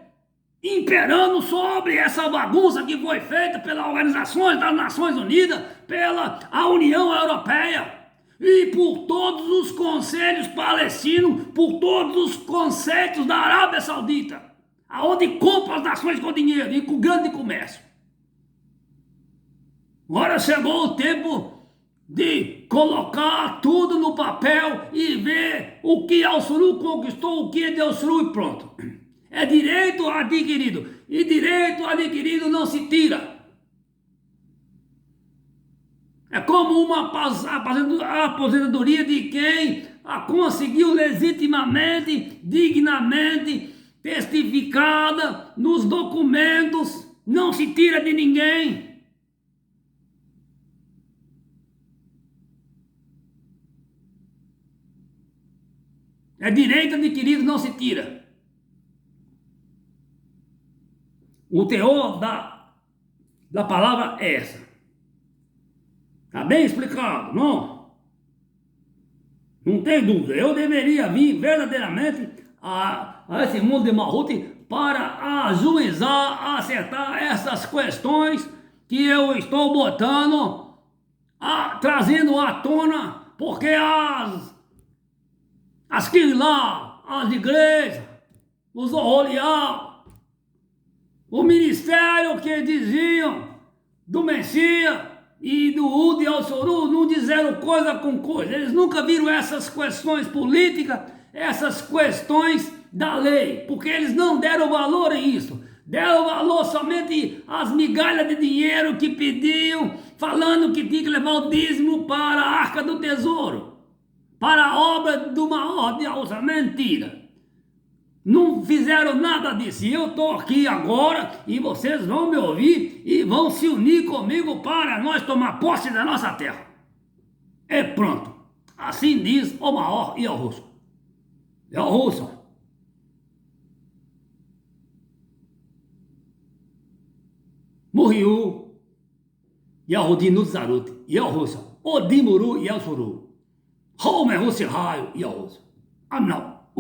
[SPEAKER 2] imperando sobre essa bagunça que foi feita pelas organizações das Nações Unidas, pela a União Europeia e por todos os conselhos palestinos, por todos os conceitos da Arábia Saudita, aonde compra as nações com dinheiro e com grande comércio. Agora chegou o tempo de colocar tudo no papel e ver o que Yalsoru conquistou, o que é de Yalsoru e pronto. É direito adquirido, e direito adquirido não se tira. É como uma aposentadoria de quem a conseguiu legitimamente, dignamente, testificada nos documentos, não se tira de ninguém. É direito adquirido, não se tira. O teor da palavra é essa. Está bem explicado, não? Não tem dúvida. Eu deveria vir verdadeiramente a esse mundo de Malhut para ajuizar, acertar essas questões que eu estou botando, trazendo à tona, porque as que lá, as igrejas, os orolial, o ministério que diziam do Messias e do Udi Yalsoru não disseram coisa com coisa. Eles nunca viram essas questões políticas, essas questões da lei, porque eles não deram valor a isso. Deram valor somente às migalhas de dinheiro que pediam, falando que tinha que levar o dízimo para a Arca do Tesouro, para a obra do maior Deus. Mentira. Não fizeram nada disso. E eu estou aqui agora e vocês vão me ouvir e vão se unir comigo para nós tomar posse da nossa terra. É pronto. Assim diz o maior e o russo. É o russo. Morriu. Yahudi Nutzarut. E o russo. Odimuru e o suru. Home Russi raio e o russo. Anal.